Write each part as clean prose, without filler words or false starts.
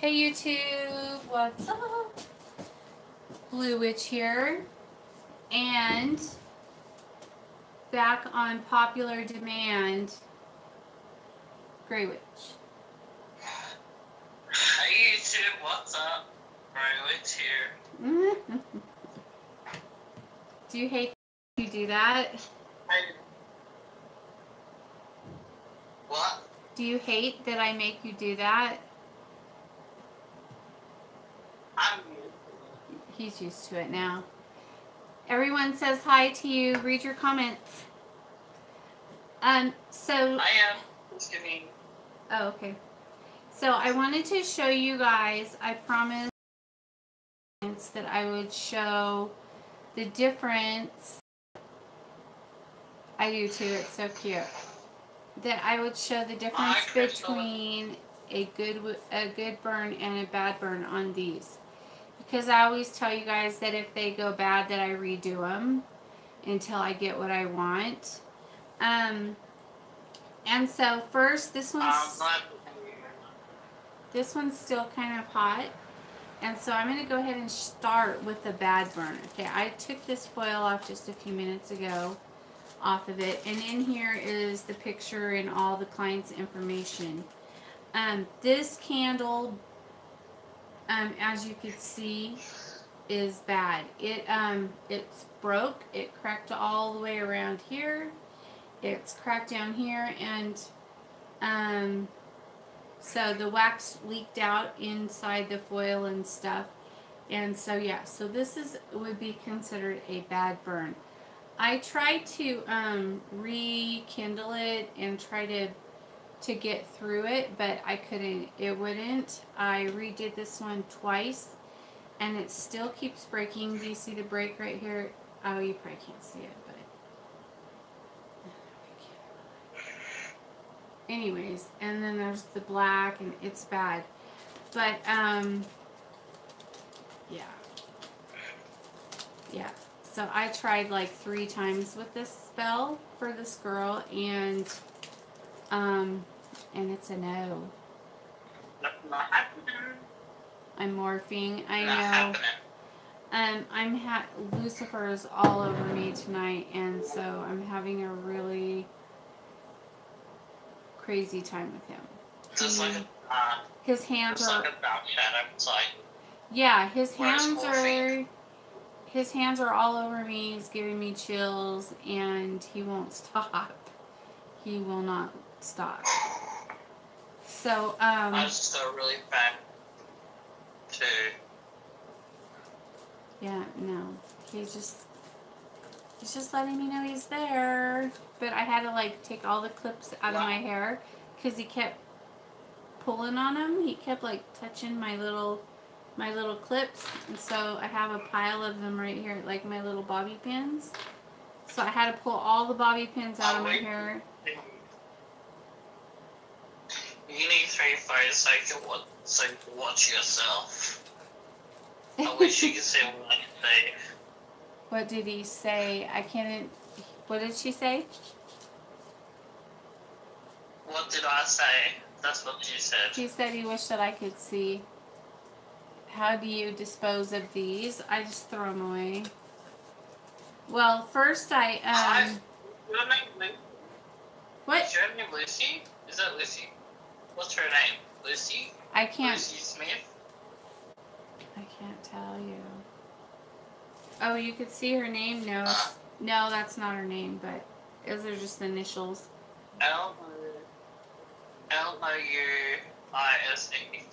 Hey YouTube, what's up? Blue Witch here, and back on popular demand, Grey Witch. Hey YouTube, what's up? Grey Witch here. Do you hate that you do that? What? Do you hate that I make you do that? I'm He's used to it now. Everyone says hi to you. Read your comments. So. I am. Just kidding. Oh, okay. So I wanted to show you guys. I promised that I would show the difference. I do too. It's so cute. That I would show the difference between a good burn and a bad burn on these. Because I always tell you guys that if they go bad, that I redo them until I get what I want. And so first, this one's still kind of hot. And so I'm going to go ahead and start with the bad burn. Okay, I took this foil off just a few minutes ago off of it. And in here is the picture and all the client's information. This candle, as you can see, is bad. It's broke. It cracked all the way around here. It's cracked down here, and so the wax leaked out inside the foil and stuff. And so yeah, so this would be considered a bad burn. I tried to rekindle it and try to get through it, but I couldn't. It wouldn't. I redid this one twice, and it still keeps breaking. Do you see the break right here? Oh, you probably can't see it, but anyways, and then there's the black, and it's bad. But yeah. So I tried like 3 times with this spell for this girl, and it's a no. Not happening. I'm morphing. I Not know. happening. Lucifer is all over me tonight, and so I'm having a really crazy time with him. Just like his hands just are like a dark shadow inside. Yeah, his Where's hands are all over me. He's giving me chills, and he won't stop. He will not stop. So I just got really bad too. Yeah, no. He's just letting me know he's there. But I had to like take all the clips out of my hair because he kept pulling on them. He kept like touching my little clips, and so I have a pile of them right here, like my little bobby pins. So I had to pull all the bobby pins out of my hair. You need 3 photos so you can watch yourself. I wish you could see what I can say. What did he say? I can't. What did she say? What did I say? That's what she said. He said he wished that I could see. How do you dispose of these? I just throw them away. Well, first Your name Lucy? What? Is your name Lucy? Is that Lucy? What's her name? Lucy? I can't. Lucy Smith? I can't tell you. Oh, you could see her name? No. No, that's not her name, but those are just the initials. Lucy.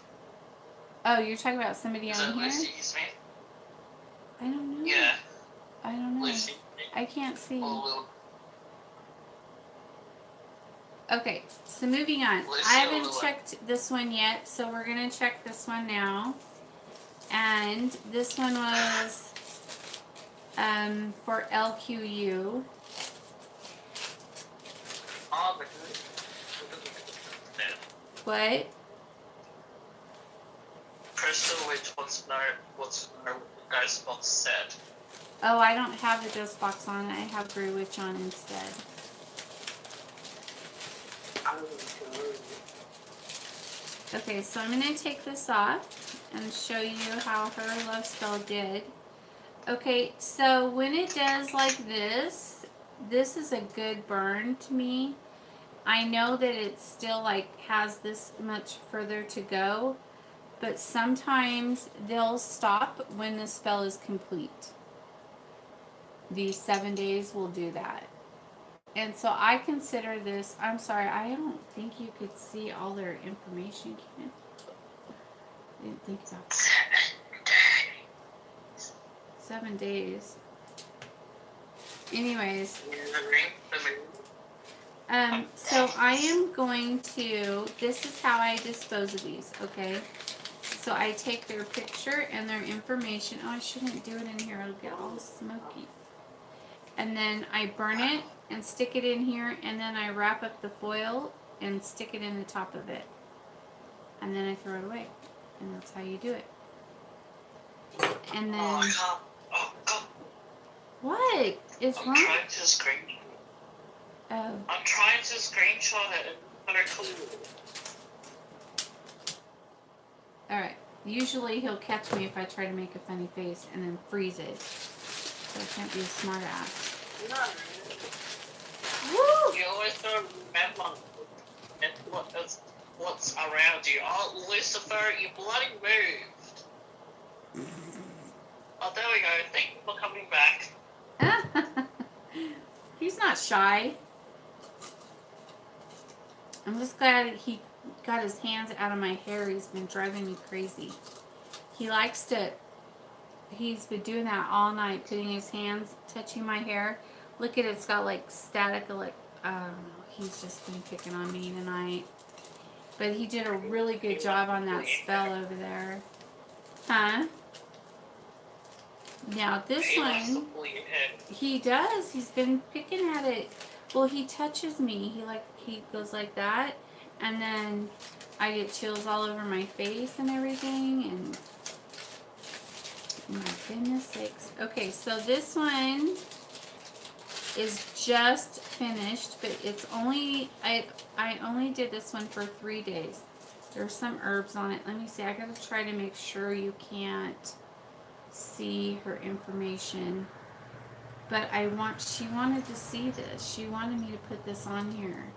Oh, you're talking about somebody on here? Lucy Smith? I don't know. Yeah. I don't know. Lucy. I can't see. Oh, okay, so moving on. Lucy, I haven't checked this one yet, so we're going to check this one now. And this one was for LQU. Oh, What? Crystal Witch wants to know what the ghost box said. Oh, I don't have the ghost box on. I have Grey Witch on instead. Okay, so I'm going to take this off and show you how her love spell did. Okay, so when it does like this is a good burn to me. I know that it still like has this much further to go, but sometimes they'll stop when the spell is complete. These 7 days will do that. And so I consider this, I'm sorry, I don't think you could see all their information, Ken. I didn't think about that. 7 days. Anyways. So I am going to, this is how I dispose of these, okay? So I take their picture and their information. Oh, I shouldn't do it in here. It'll get all smoky. And then I burn it and stick it in here, and then I wrap up the foil and stick it in the top of it. And then I throw it away. And that's how you do it. And then... What is wrong? I'm trying to screenshot. Oh. I'm trying to screenshot it and put it cool. Alright. Usually he'll catch me if I try to make a funny face and then freeze it. So I can't be a smart ass. No. Woo! You always don't remember what's around you. Oh, Lucifer, you bloody moved. Oh, there we go. Thank you for coming back. He's not shy. I'm just glad he got his hands out of my hair. He's been driving me crazy. He likes to... He's been doing that all night, putting his hands, touching my hair. Look at it, it's got like static, like, I don't know. He's just been picking on me tonight. But he did a really good job on that spell over there. Huh? Now this one, he does. He's been picking at it. Well, he touches me. He goes like that. And then I get chills all over my face and everything. And my goodness sakes. Okay, so this one is just finished, but it's only, I only did this one for 3 days. There's some herbs on it. Let me see. I gotta try to make sure you can't see her information. But she wanted to see this. She wanted me to put this on here.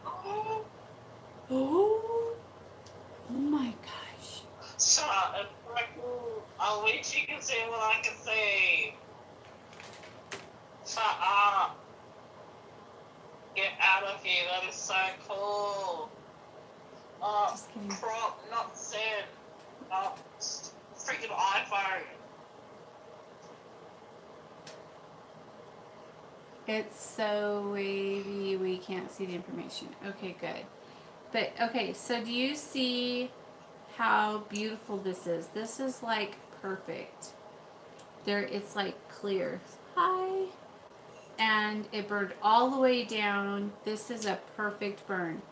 Oh, oh my gosh. So, I'll wait till you can say what I can say. Shut up. Get out of here. That is so cool. Just kidding. Crop, not sin. Freaking iPhone. It's so wavy, we can't see the information. Okay, good. But, okay, so do you see how beautiful this is? This is, like, perfect. It's, like, clear. Hi. And it burned all the way down. This is a perfect burn.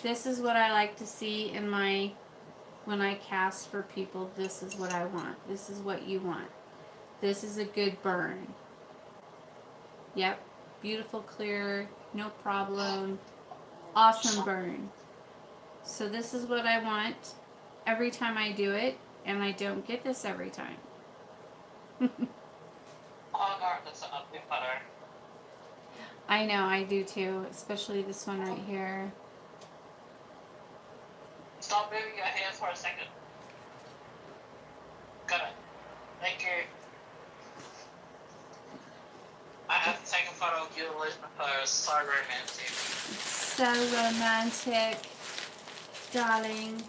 This is what I like to see in when I cast for people. This is what I want. This is what you want. This is a good burn. Yep. Beautiful, clear, no problem. Awesome burn. So this is what I want every time I do it, and I don't get this every time. Oh god, that's a bit better. I know, I do too, especially this one right here. Stop moving your hands for a second. Got it. Thank you. I have to take a photo of you and Elizabeth. It's so romantic. So romantic, darling.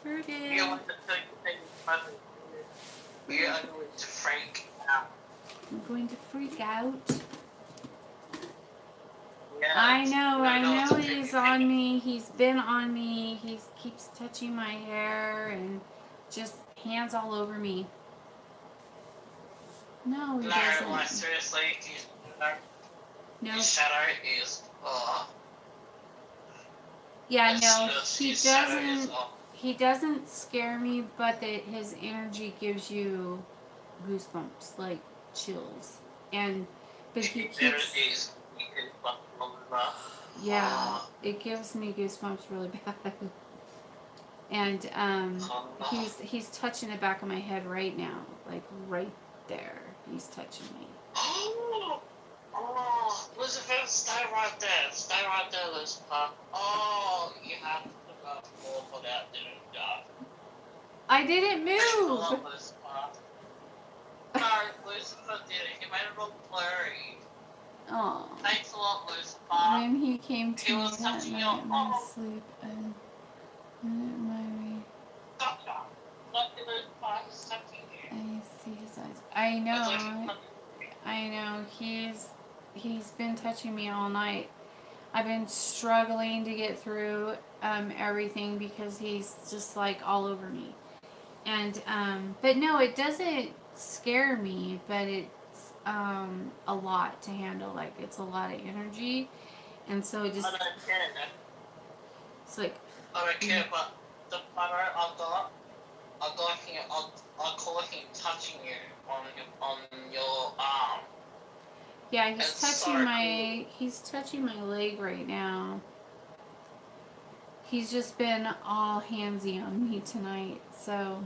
Pretty. You want to take the you are going to freak out. I'm going to freak out. Yeah, I know he's on me. He's been on me. He keeps touching my hair and just hands all over me. No, he doesn't. Like seriously, No. His shadow is Yeah, it's no, just, he his shadow is doesn't. He doesn't scare me, but his energy gives you goosebumps, like chills. But he keeps. Yeah, it gives me goosebumps really bad. And he's touching the back of my head right now, like right there. He's touching me. Oh, Lucifer, stay right there. Stay right there, Lucifer. Oh, you have to go more for that, didn't you? I didn't move. Lucifer. No, Lucifer did it. He made it look blurry. Oh. Thanks a lot, Lucifer. When he came to me that touching night in my your sleep, my Gotcha. Look at Lucifer. He's touching you. I see his eyes. I know. I know. He's been touching me all night. I've been struggling to get through everything because he's just like all over me. And but no, it doesn't scare me, but it's a lot to handle. Like it's a lot of energy, and so it just it's like I don't care, but the photo I call him touching you on your arm. Yeah, he's touching my leg right now. He's just been all handsy on me tonight, so.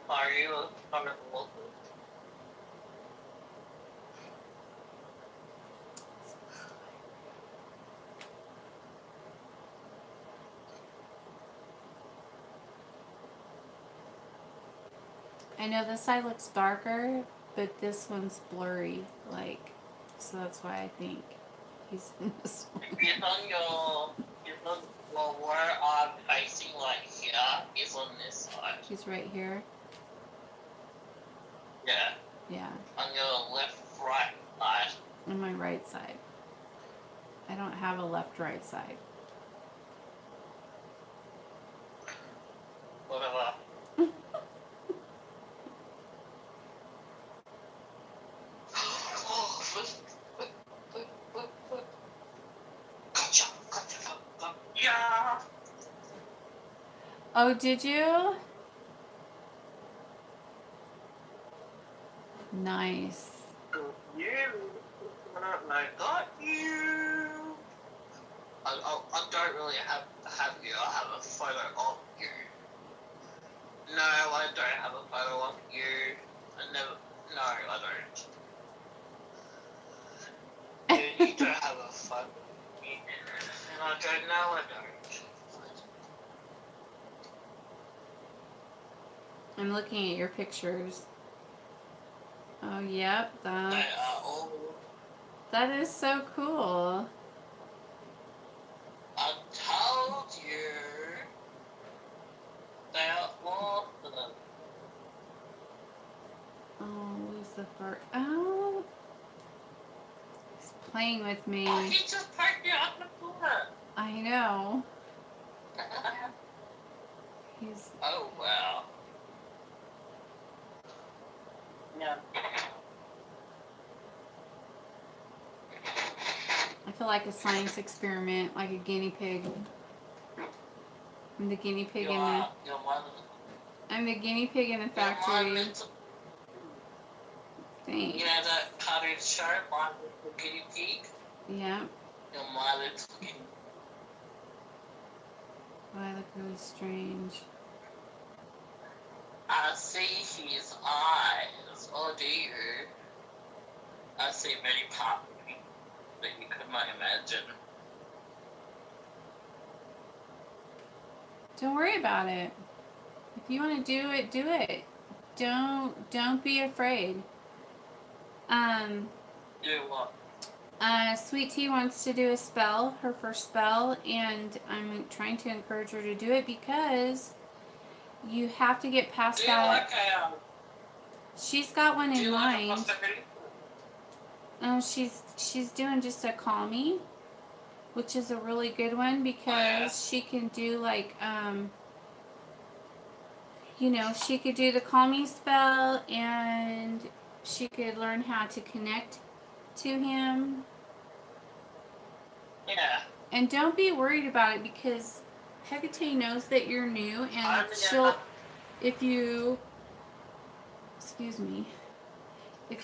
Are you comfortable? I know this side looks darker, but this one's blurry, like, so that's why I think he's in this one. He's on your, where I'm facing, like here, he's on this side. He's right here? Yeah. Yeah. On your right side. On my right side. I don't have a left-right side. Whatever. Yeah. Oh, did you? Nice. You. I got you. I don't really have you. I have a photo of you. No, I don't have a photo of you. No, I don't. You don't have a photo of me. And I don't know, I don't. I'm looking at your pictures. Oh, yep, They are all. that is so cool. I told you. They are awesome. Oh, Lucifer. Oh. He's playing with me. Oh, he just parked you on the floor. I know. He's. Oh, wow. Yeah. I feel like a science experiment, like a guinea pig. I'm the guinea pig in the. I'm the guinea pig in the factory. Thanks. You know that cartoon show, My Little Guinea Pig? Yeah. You're my little guinea pig. Oh, I look really strange. I see his eyes. Oh, do you? I see many parts of him that you could not imagine. Don't worry about it. If you want to do it, do it. Don't be afraid. Do what? Sweet Tea wants to do a spell, her first spell, and I'm trying to encourage her to do it because you have to get past that. She's got one in mind. She's doing just a call me, which is a really good one because she can do like you know, she could do the call me spell and she could learn how to connect to him. Yeah. And don't be worried about it because Hecate knows that you're new and she'll, if you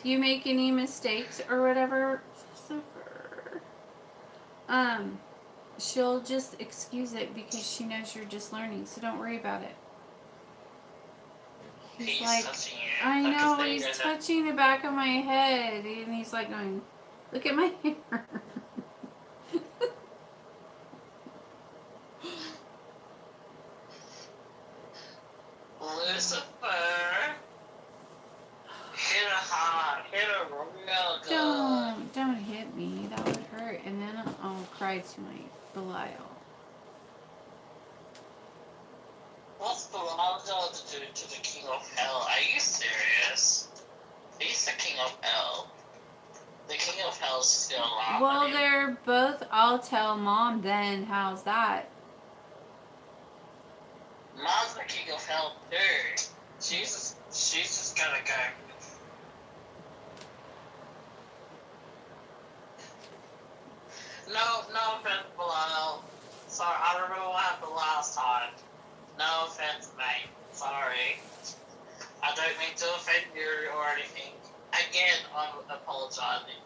make any mistakes or whatever, she'll just excuse it because she knows you're just learning, so don't worry about it. He's like, I know, he's touching the back of my head, and he's like going, look at my hair. Lucifer, hit her hard, hit her real good. Don't hit me, that would hurt, and then I'll cry to my Belial. What's Belial going to do to the King of Hell? Are you serious? He's the King of Hell. The King of Hell is still alive. Well, they're both, I'll tell Mom then, how's that? Mom's the King of Hell too. She's just gonna go. No offense, Belial. Sorry, I don't remember what happened last time. No offense, mate. Sorry. I don't mean to offend you or anything. Again, I'm apologizing.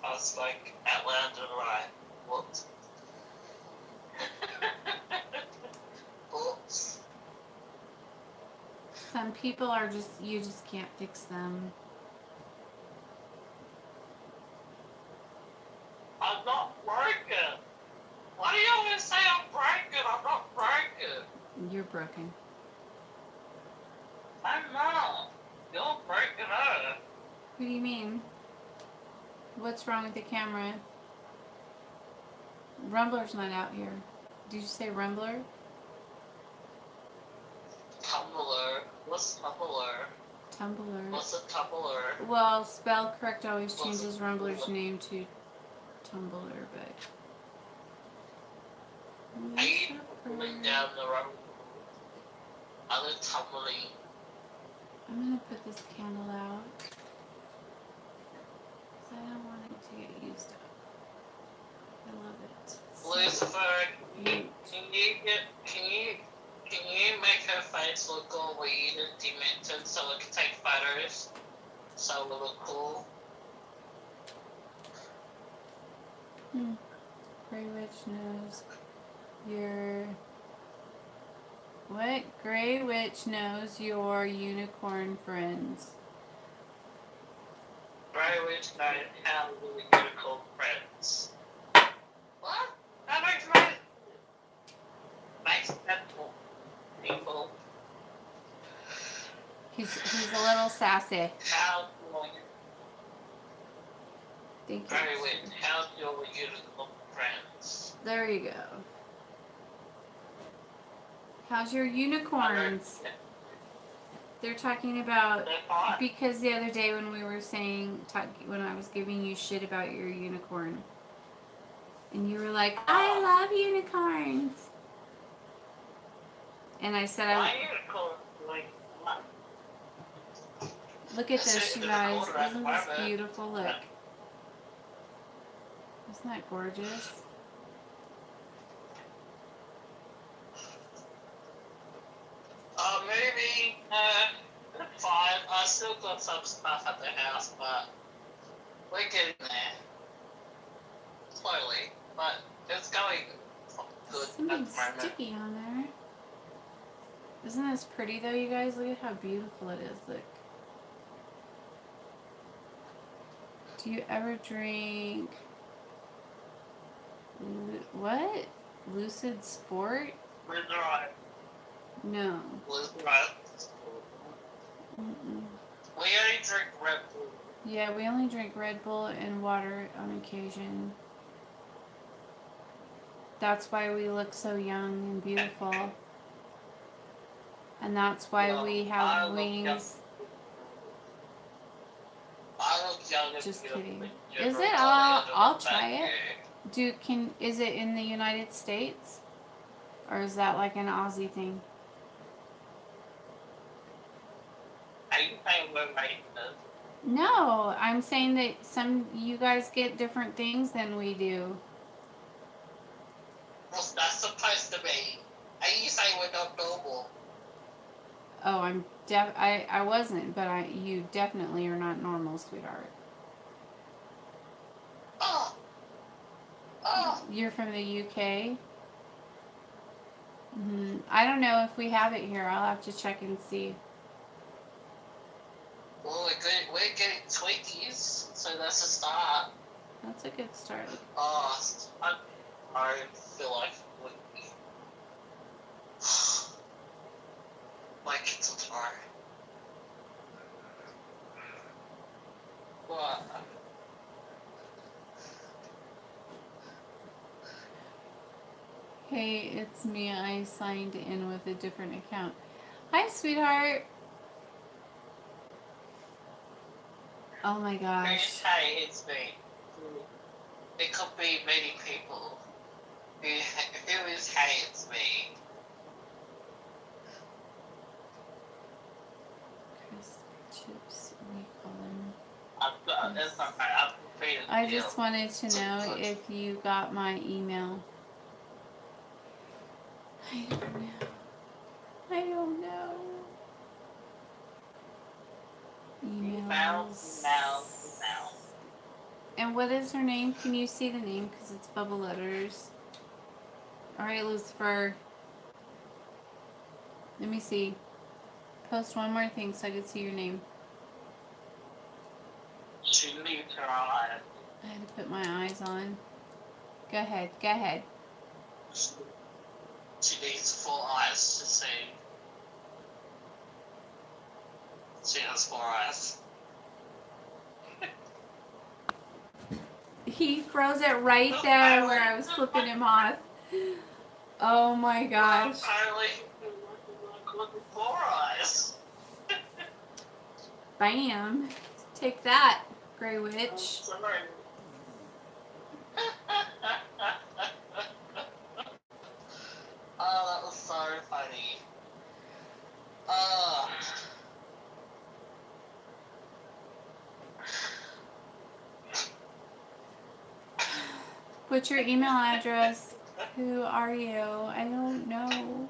I spoke Outlander right. Whoops. Oops. Some people are just, you just can't fix them. I'm not broken. Why do you always say I'm broken? I'm not broken. You're broken. I'm not. You're broken her. What do you mean? What's wrong with the camera? Rumbler's not out here. Did you say Rumbler? Tumblr. What's Tumblr? Tumblr. What's a Tumblr? Well, Spell Correct always changes Rumbler's name to Tumblr, but... Are you pulling down the road? Other tumbling. I'm gonna put this candle out. Because I don't want it to get used up. I love it. Lucifer, can you make her face look all weird and demented so we can take photos? So we look cool. Grey Witch knows your... What? Grey Witch knows your unicorn friends. Grey Witch knows how the unicorn friends. What? That makes sense. Makes sense for people. He's a little sassy. How long? Thank you. Grey Witch, how's your unicorn friends? There you go. How's your unicorns? They're talking about, because the other day when we were saying, when I was giving you shit about your unicorn, and you were like, I love unicorns. And I said, My unicorn, like, what? Look at this, you guys. Isn't this beautiful? Look. Isn't that gorgeous? Maybe, fine. I still got some stuff at the house, but we're getting there. Slowly, but it's going good at the moment. Something sticky on there. Isn't this pretty though, you guys? Look at how beautiful it is. Look. Do you ever drink... What? Lucid Sport? We're right. No. We're right. Mm-mm. We only drink Red Bull. Yeah, we only drink Red Bull and water on occasion. That's why we look so young and beautiful. And that's why we have wings. I look young and Just beautiful. kidding. Is it? I'll try it. Is it in the United States? Or is that like an Aussie thing? Are you saying we're racist? No, I'm saying that you guys get different things than we do. What's that supposed to be? Are you saying we're not normal? Oh, I wasn't, but you definitely are not normal, sweetheart. You're from the UK? I don't know if we have it here. I'll have to check and see. Well, we're getting Twinkies, so that's a start. That's a good start. I feel like my kids are tomorrow. What? Hey, it's me. I signed in with a different account. Hi, sweetheart. Oh my gosh. Hey, it's me. It could be many people. Who is hey, it's me? Crisp chips, we call them. That's not right. I've completed the I deal. just wanted to know if you got my email. I don't know. I don't know. Emails. And what is her name? Can you see the name? Because it's bubble letters. Alright, Lucifer. Let me see. Post one more thing so I can see your name. She needs her eyes. I had to put my eyes on. Go ahead. Go ahead. She needs full eyes to see. She has 4 eyes. He froze it right there where I was flipping him off. Oh my gosh. Apparently, with 4 eyes. Bam. Take that, Grey Witch. Sorry. Oh, that was so funny. What's your email address? Who are you? I don't know.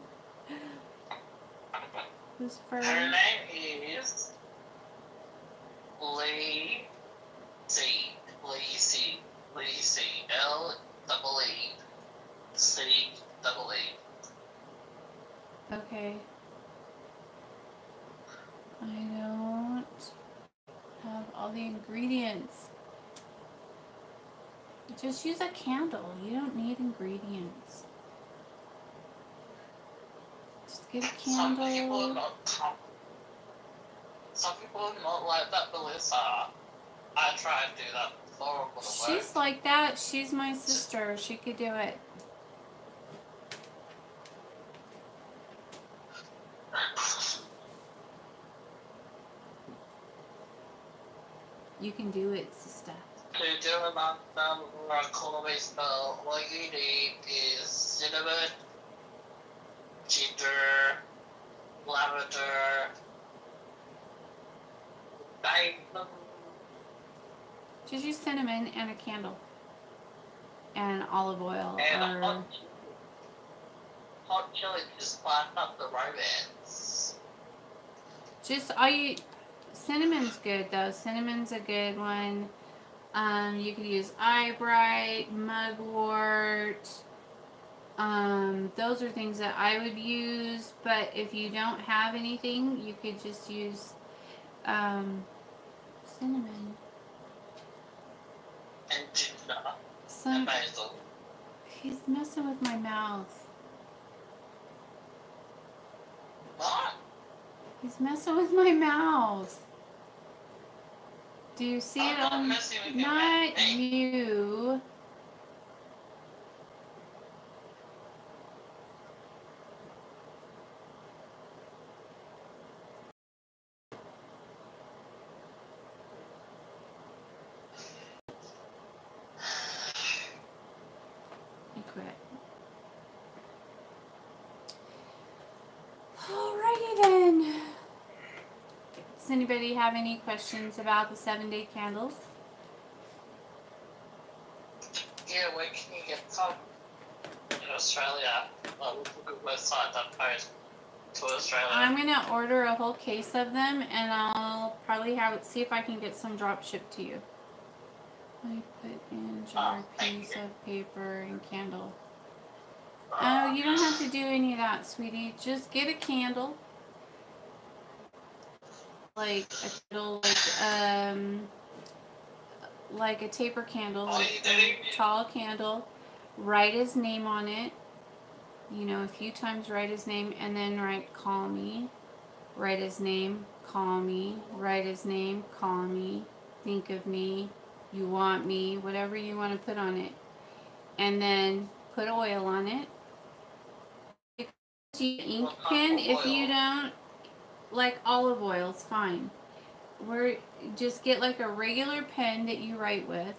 Who's first? Her name is Lee C. L-E-E-C-E. Okay. I don't have all the ingredients. Just use a candle. You don't need ingredients. Just get a candle. Some people are not like that, Melissa. I tried to do that before. She's like that. She's my sister. She could do it. You can do it, sister. To do a economy spell, what you need is cinnamon, ginger, lavender, diamond. Just use cinnamon and a candle. And olive oil. And or... hot chili to spice up the romance. Just cinnamon's good though. Cinnamon's a good one. You could use eyebright, mugwort. Those are things that I would use, but if you don't have anything, you could just use cinnamon. And ginger. And basil. He's messing with my mouth. What? He's messing with my mouth. Do you see it on? Not you. I quit. Alrighty then. Does anybody have any questions about the 7-day candles? Yeah, where can you get some in Australia? Good website that post to Australia. I'm gonna order a whole case of them, and I'll probably see if I can get some drop shipped to you. I put in jar, piece of paper, and candle. Oh, you don't have to do any of that, sweetie. Just get a candle. Like a candle, like a taper candle, like a tall candle. Write his name on it. You know, a few times write his name, and then write call me. Write his name, call me. Write his name, call me. Think of me. You want me. Whatever you want to put on it. And then put oil on it. Ink pen, if you don't like olive oil, it's fine. Just get like a regular pen that you write with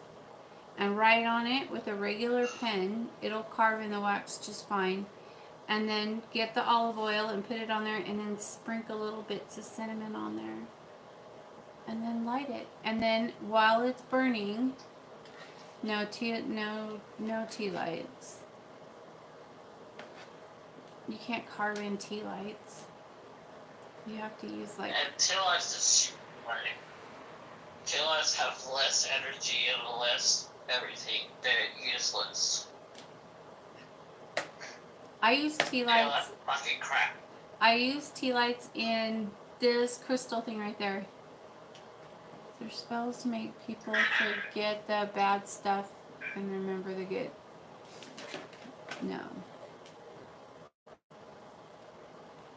and write on it with a regular pen. It'll carve in the wax just fine. And then get the olive oil and put it on there, and then sprinkle little bits of cinnamon on there. And then light it. And then while it's burning, no tea lights. You can't carve in tea lights. You have to use like... And tea lights is super burning. Tea lights have less energy and less everything. They're useless. I use tea lights. That's fucking crap. I use tea lights in this crystal thing right there. They're supposed to make people forget the bad stuff and remember the good. No.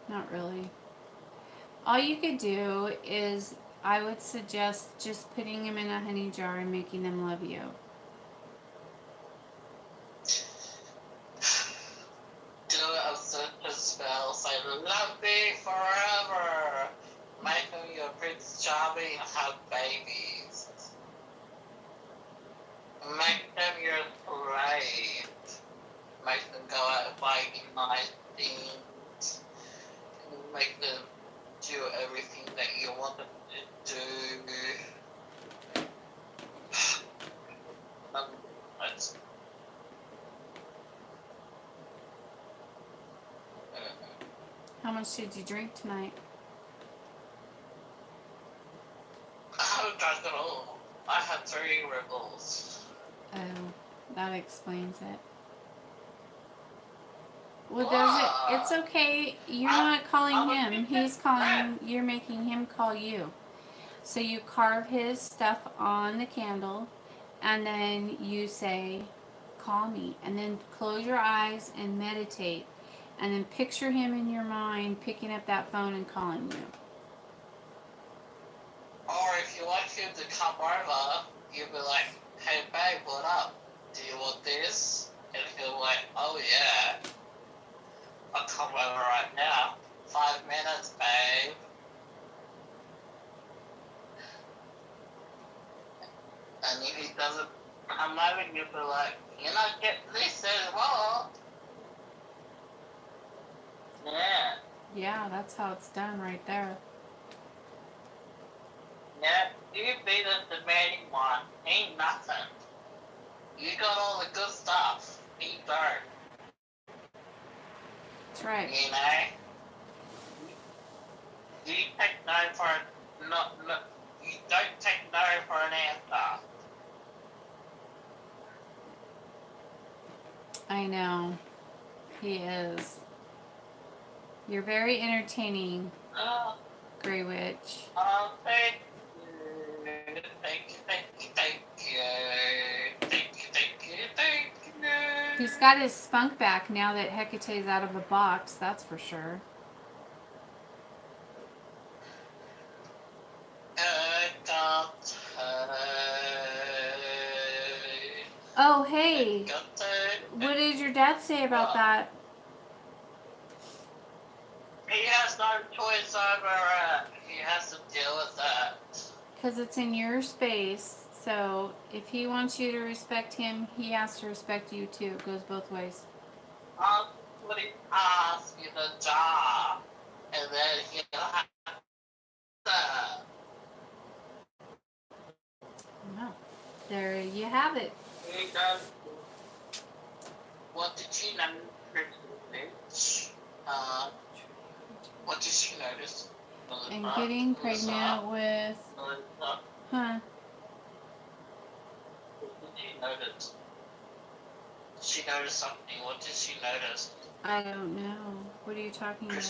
Not really. All you could do is, I would suggest just putting them in a honey jar and making them love you. Do a simple spell, say love me forever. Make them your Prince Charming and have babies. Make them your parade. Make them go out and buy nice things. Make them do everything that you want them to do. How much did you drink tonight? I haven't drunk at all. I had 3 Red Bulls. Oh, that explains it. Well, does it? It's okay. You're not calling him. He's calling. You're making him call you. So you carve his stuff on the candle, and then you say, "Call me," and then close your eyes and meditate, and then picture him in your mind picking up that phone and calling you. Or if you want him to come over, you'll be like, "Hey babe, what up? Do you want this?" And he'll be like, "Oh yeah. I'll come over right now. 5 minutes, babe." And if he doesn't come over, you'll be like, "You're not getting this anymore." Yeah. Yeah, that's how it's done right there. Yeah, you be the demanding one. Ain't nothing. You got all the good stuff. He don't. That's right. You know? You take no for you don't take no for an answer. I know. He is. You're very entertaining, Grey Witch. Thank you. Thank you, thank you, thank you. Thank you, thank you, thank you. He's got his spunk back now that Hecate's out of the box, that's for sure. Oh, hey. What did your dad say about that? He has no choice over it. He has to deal with that. Because it's in your space. So if he wants you to respect him, he has to respect you too. It goes both ways. I'll put it past in the jar. And then he'll have that. Well, there you have it. He does. What did she notice? What did she notice? And getting pregnant with... Huh? she notice? She noticed something. What did she notice? I don't know. What are you talking about?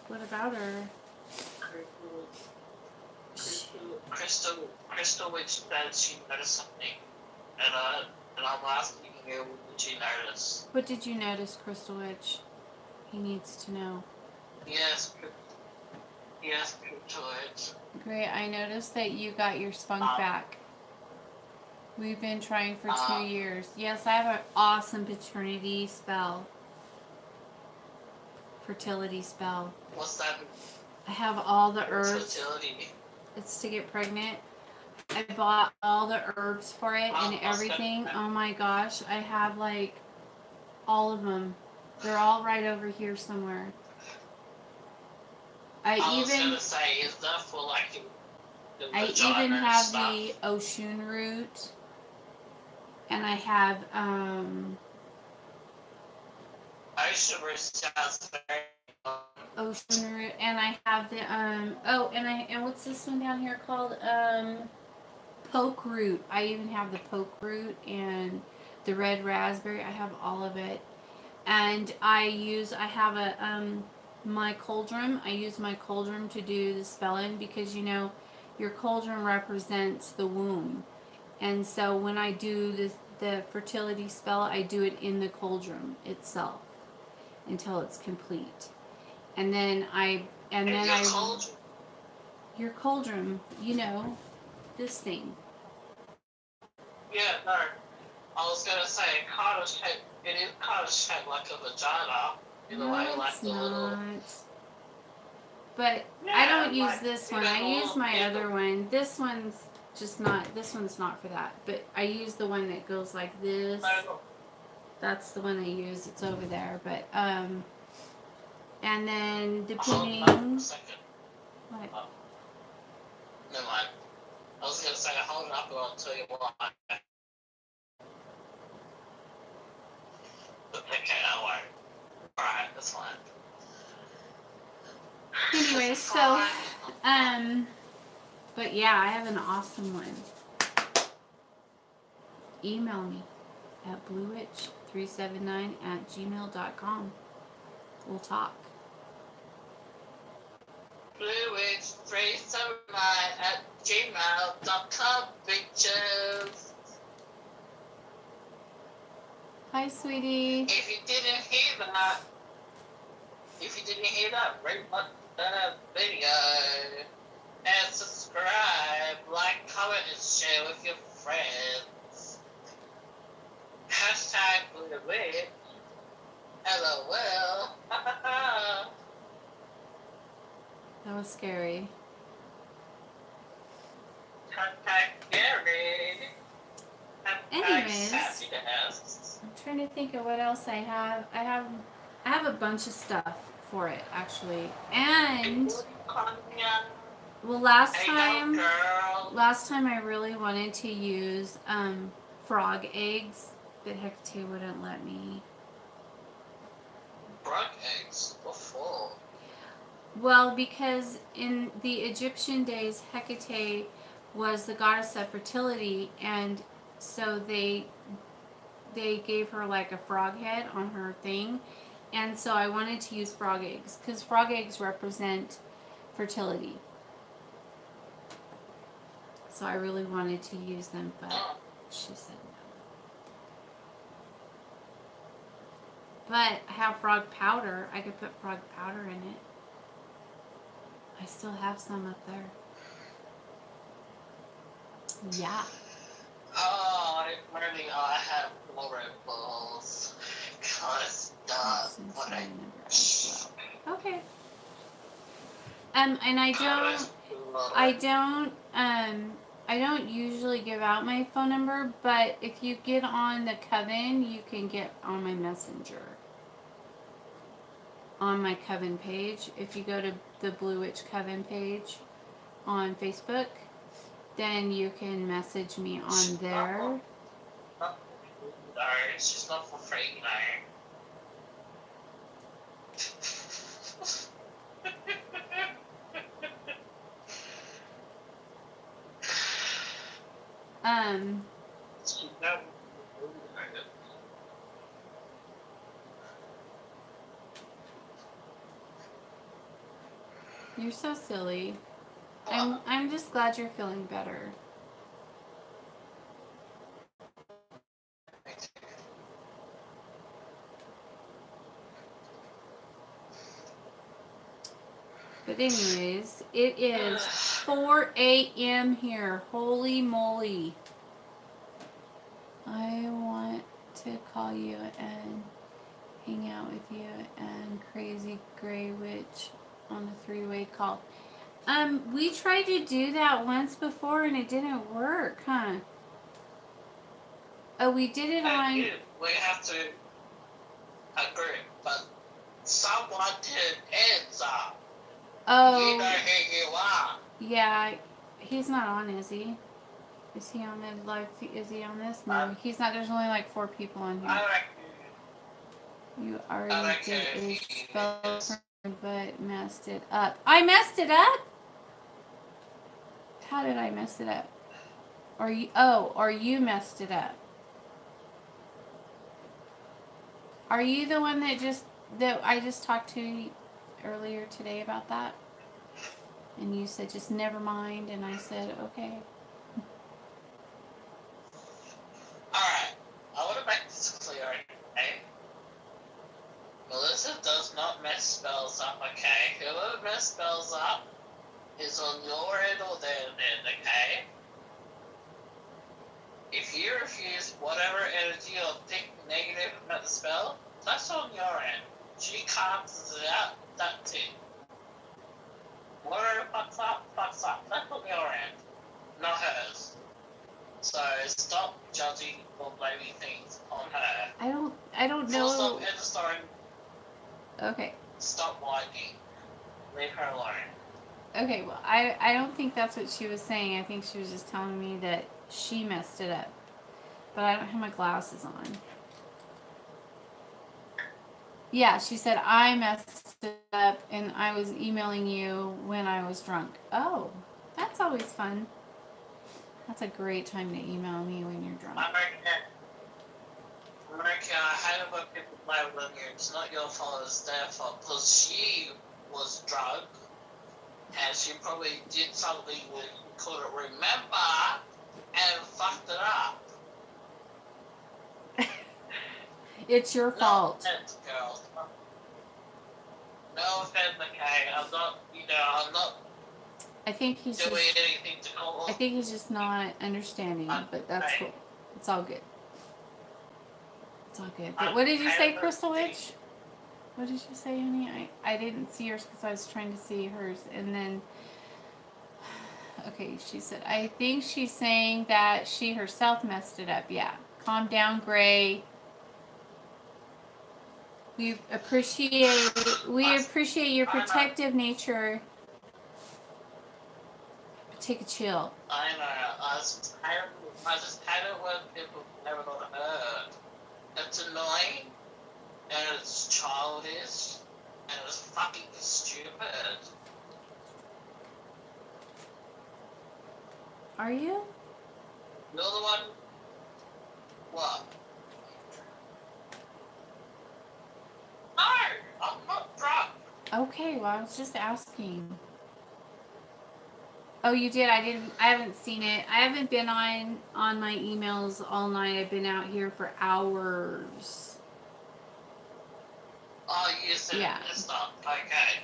What about her? Crystal Witch said she noticed something, and I'm asking you, what did she notice? What did you notice, Crystal Witch? He needs to know. Yes, Crystal Witch. Great, I noticed that you got your spunk back. We've been trying for 2 years. Yes, I have an awesome paternity spell. Fertility spell. What's that? I have all the herbs. Fertility. It's to get pregnant. I bought all the herbs for it and everything. Oh my gosh, I have like all of them. They're all right over here somewhere. I was gonna say, is that for like the I even have stuff? The ocean root. And I have ocean root sounds very ocean root, and I have the and what's this one down here called? Poke root. I even have the poke root and the red raspberry. I have all of it. And I have a my cauldron. I use my cauldron to do the spelling because you know your cauldron represents the womb. And so when I do the fertility spell, I do it in the cauldron itself until it's complete. And then your cauldron, you know, this thing. Yeah, no. I was gonna say it is kind of shaped like a vagina in a way, like the little. But yeah, I don't use this one. I use my other one. This one's not for that. But I use the one that goes like this. That's the one I use. It's over there. But and then depending. What? Never mind. I was gonna say hold it up and I'll tell you why. Okay, I won't. Alright, that's fine. Anyway, so but yeah, I have an awesome one. Email me at bluewitch379@gmail.com. We'll talk. Bluewitch379@gmail.com, bitches. Hi, sweetie. If you didn't hear that, rate the video and subscribe, like, comment, and share with your friends. Hashtag BlueWitch. LOL. That was scary. Hashtag scary. Anyways, I'm trying to think of what else I have. I have a bunch of stuff for it actually. And well, last time I really wanted to use frog eggs, but Hecate wouldn't let me. Frog eggs? What for? Well, because in the Egyptian days, Hecate was the goddess of fertility, and so they gave her like a frog head on her thing, and so I wanted to use frog eggs because frog eggs represent fertility. So I really wanted to use them, but she said no. But I have frog powder. I could put frog powder in it. I still have some up there. Yeah. Oh, I have more Red Bulls. Cause what Okay. And I don't usually give out my phone number, but if you get on the Coven, you can get on my messenger. On my Coven page. If you go to the Blue Witch Coven page on Facebook, then you can message me on there. Sorry, she's not for free, You're so silly. What? I'm just glad you're feeling better. But anyways, it is 4 a.m. here. Holy moly. I want to call you and hang out with you and Crazy Gray Witch on a three-way call. We tried to do that once before and it didn't work, huh? Oh, we did it on... We have to agree, but someone didn't answer. Oh. You know who you are. Yeah, he's not on, is he? Is he on the live? Is he on this? No, he's not. There's only like 4 people on here. You already did a spell but messed it up. I messed it up? How did I mess it up? Or you messed it up. Are you the one that I just talked to earlier today about that? And you said just never mind, and I said okay. Alright, I want to make this clear, okay? Melissa does not mess spells up, okay? Whoever mess spells up is on your end or their end, okay? If you refuse whatever energy or think negative about the spell, that's on your end. She cancels it out, that's it. Whatever fucks up, that's on your end, not hers. So stop judging or blaming things on her. I don't know. Stop end the story. Okay. Stop whining. Leave her alone. Okay, well, I don't think that's what she was saying. I think she was just telling me that she messed it up. But I don't have my glasses on. Yeah, she said I messed it up and I was emailing you when I was drunk. Oh, that's always fun. That's a great time to email me when you're drunk. America, I hate it when people blame it on you. It's not your fault, it's their fault. Because she was drunk and she probably did something we couldn't remember and fucked it up. It's your fault. No offense, girls. No offense, okay? I'm not I think he's doing just, anything to call. I think he's just not understanding, but that's cool. It's all good. It's all good. But what did you say, Crystal Witch? What did you say, honey? I didn't see yours because I was trying to see hers. And then, okay, she said, I think she's saying that she herself messed it up. Yeah. Calm down, Gray. We appreciate your protective nature. Take a chill. I know. I just hate it when people never got hurt. It's annoying, and it's childish, and it's fucking stupid. Are you? You're the one. What? No, I'm not drunk. Okay, well, I was just asking. Oh, you did? I haven't seen it. I haven't been on my emails all night. I've been out here for hours. Oh, you said it's not. Okay.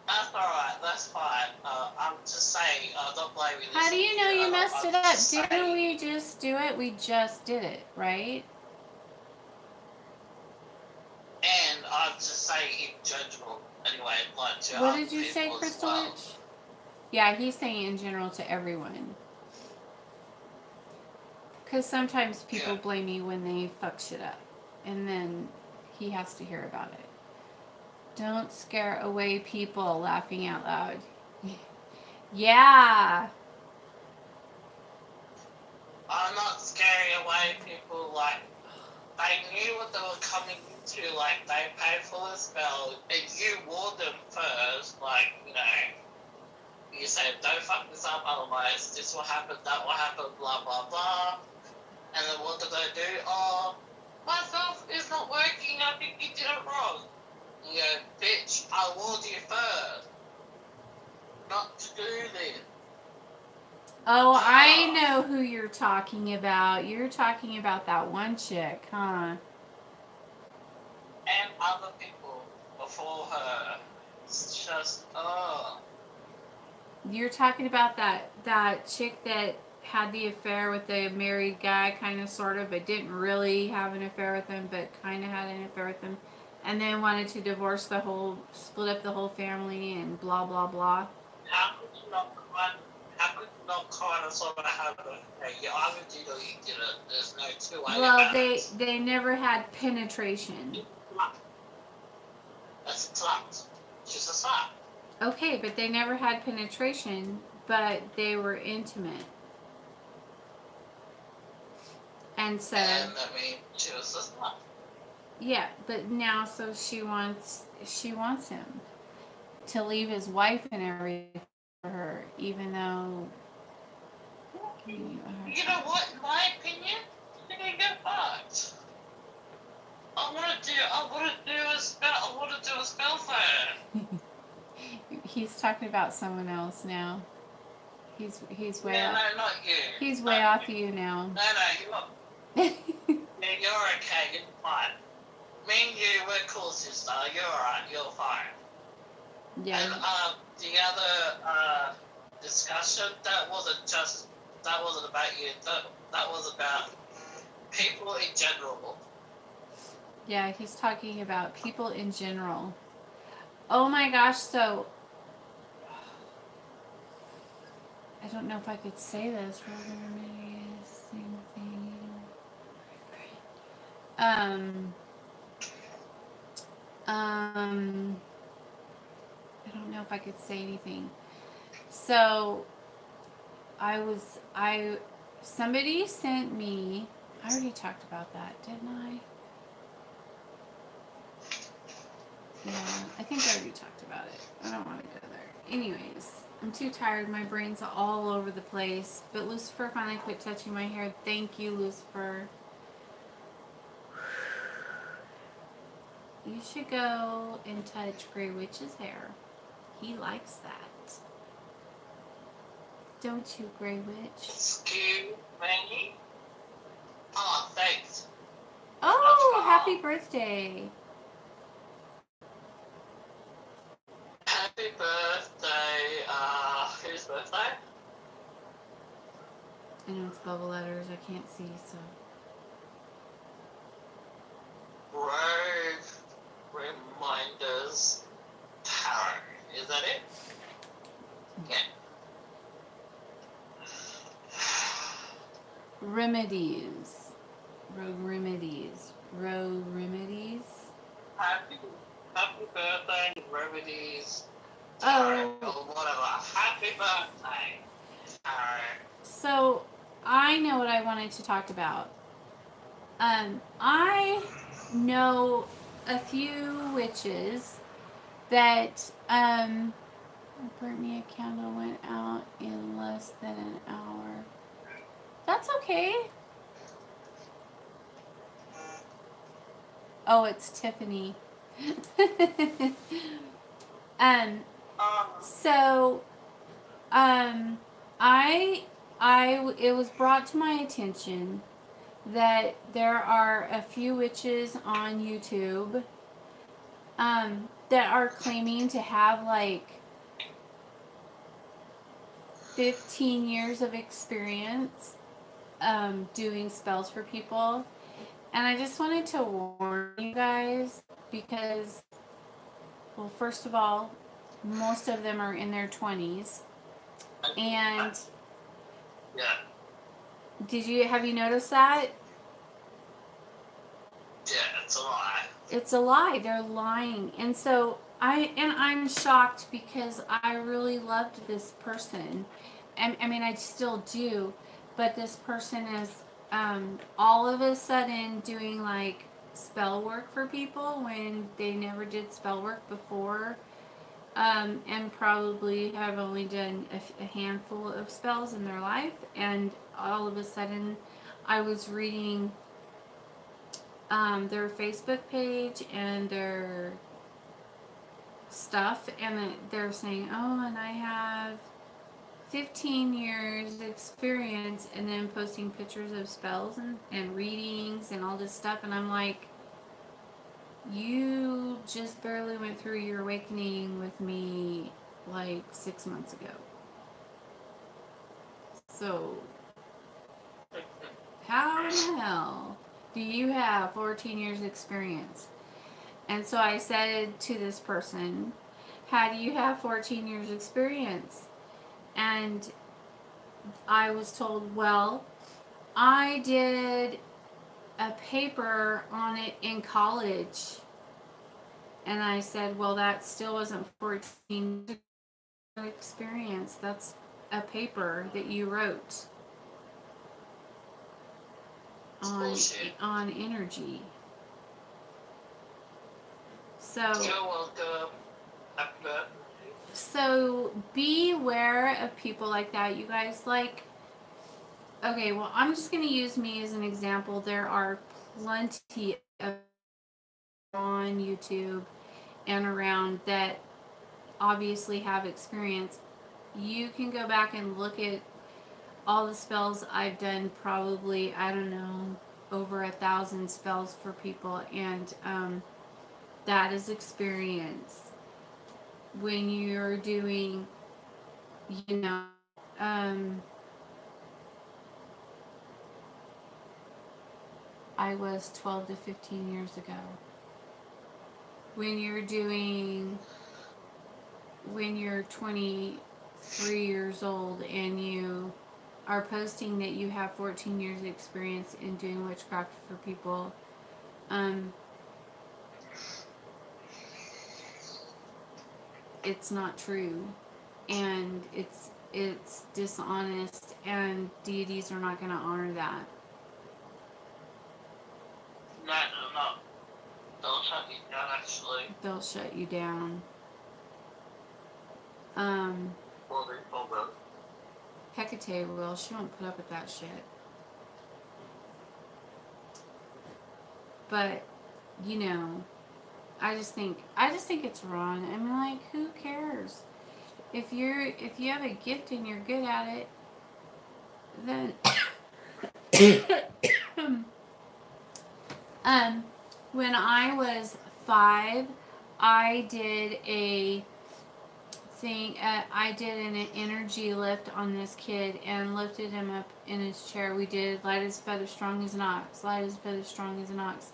That's alright. That's fine. I'm just saying, don't blame me. How do you know you messed it up? Didn't we just do it? We just did it, right? And I'm just saying in general. Anyway, like to what did you say, as Crystal well. Witch? Yeah, he's saying in general to everyone. Because sometimes people blame me when they fuck shit up. And then he has to hear about it. Don't scare away people, laughing out loud. Yeah. I'm not scaring away people, like, they knew what they were coming into, like, they paid for the spell, and you warned them first, like, you know, you said, don't fuck this up, otherwise this will happen, that will happen, blah, blah, blah, and then what did they do? Oh, my stuff is not working, I think you did it wrong. You go, bitch, I warned you first. not to do this. Oh, I know who you're talking about. You're talking about that one chick, huh? And other people before her. It's just, You're talking about that chick that had the affair with the married guy, kind of, sort of, but didn't really have an affair with him, but kind of had an affair with him, and then wanted to split up the whole family, and blah blah blah. How could you not kind of sort of have it? You either did or you didn't. There's no two ways Well, about it. they never had penetration. That's a slut. She's a slut. Okay, but they never had penetration, but they were intimate. And so, And I mean, she was a slut. yeah, but now, so she wants him to leave his wife and everything for her, even though. You know what? In my opinion, she can get fucked. I want to do a spell for her. He's talking about someone else now. He's way Yeah, off. no, not you. He's way off you now. No, you're not. Yeah, you're okay. You're fine. Me and you, we're cool, sister. You're alright. You're fine. Yeah. And the other discussion, that wasn't about you. That was about people in general. Yeah, he's talking about people in general. Oh my gosh, so I don't know if I could say this. Same thing. I don't know if I could say anything. So somebody sent me, I already talked about that, didn't I? Yeah, I think I already talked about it. I don't want to go there. Anyways, I'm too tired. My brain's all over the place. But Lucifer finally quit touching my hair. Thank you, Lucifer. You should go and touch Grey Witch's hair. He likes that. Don't you, Grey Witch? Excuse me? Oh, thanks. Oh, happy birthday. Happy birthday, whose birthday? I know it's bubble letters. I can't see, so. Brave Reminders Tarot. Is that it? Yeah. Remedies. Rogue Remedies. Rogue Remedies. Happy birthday, Remedies. Oh. Or whatever. Happy birthday. Tarot. So, I know what I wanted to talk about. I know a few witches that, burnt me a candle went out in less than an hour. That's okay. Oh, it's Tiffany. So, it was brought to my attention that there are a few witches on YouTube, that are claiming to have like 15 years of experience, doing spells for people. And I just wanted to warn you guys because, well, first of all, most of them are in their 20s. And yeah. Have you noticed that? Yeah, it's a lie. It's a lie. They're lying. And so I'm shocked because I really loved this person. I mean, I still do, but this person is, all of a sudden doing like spell work for people when they never did spell work before, and probably have only done a handful of spells in their life. And all of a sudden I was reading their Facebook page and their stuff, and they're saying, oh, and I have 15 years experience, and then posting pictures of spells and readings and all this stuff, and I'm like, you just barely went through your awakening with me like 6 months ago. So how in the hell do you have 14 years experience? And so I said to this person, how do you have 14 years experience? And I was told, well, I did a paper on it in college. And I said, well, that still wasn't 14 years experience. That's a paper that you wrote on energy. So you're welcome. So beware of people like that, you guys. Like, okay, well, I'm just going to use me as an example. There are plenty of on YouTube and around that obviously have experience. You can go back and look at all the spells I've done, probably, I don't know, over 1,000 spells for people, and that is experience. When you're doing, you know, I was 12 to 15 years ago. When you're 23 years old and you are posting that you have 14 years experience in doing witchcraft for people, it's not true, and it's dishonest, and deities are not going to honor that. No. They'll shut you down, actually. They'll shut you down. Well, they told them. Hecate will. She won't put up with that shit. But, you know, I just think it's wrong. I mean, like, who cares? If you have a gift and you're good at it, then when I was 5, I did a thing. I did an energy lift on this kid and lifted him up in his chair. We did light as a feather, strong as an ox. Light as a feather, strong as an ox.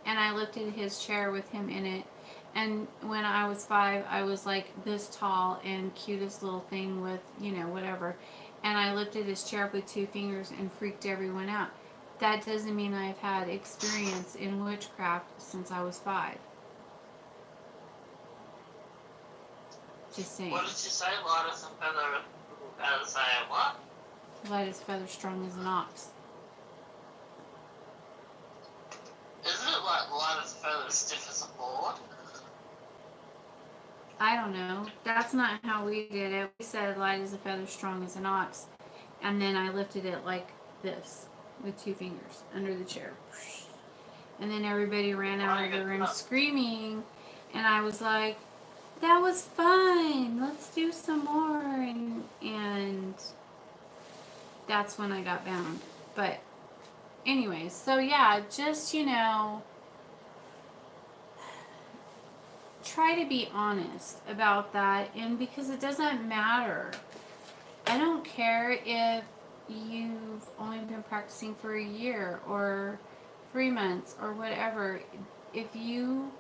And I lifted his chair with him in it. And when I was 5, I was like this tall and cutest little thing with, you know, whatever. And I lifted his chair up with 2 fingers and freaked everyone out. That doesn't mean I've had experience in witchcraft since I was 5. Just saying. What did you say? Light as a feather. Say what? Light as a feather, strong as an ox. Isn't it like light as a feather, stiff as a board? I don't know. That's not how we did it. We said light as a feather, strong as an ox. And then I lifted it like this with 2 fingers under the chair. And then everybody ran out of the room screaming. And I was like, that was fun. Let's do some more. And that's when I got bound. But anyways, so yeah, just, you know, try to be honest about that, and because it doesn't matter. I don't care if you've only been practicing for a year or 3 months or whatever. If you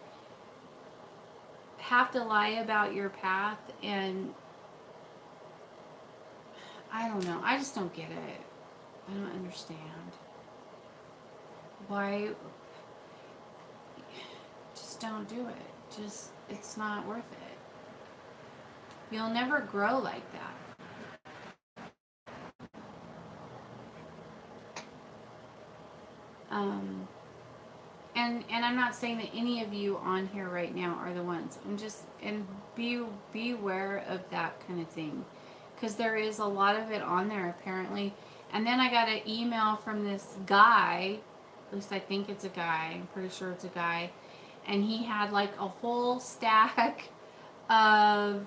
have to lie about your path, and I don't know, I just don't get it. I don't understand why. Just don't do it. Just, it's not worth it. You'll never grow like that. And I'm not saying that any of you on here right now are the ones. I'm just, and beware of that kind of thing, because there is a lot of it on there apparently. And then I got an email from this guy, at least I think it's a guy, I'm pretty sure it's a guy, and he had like a whole stack of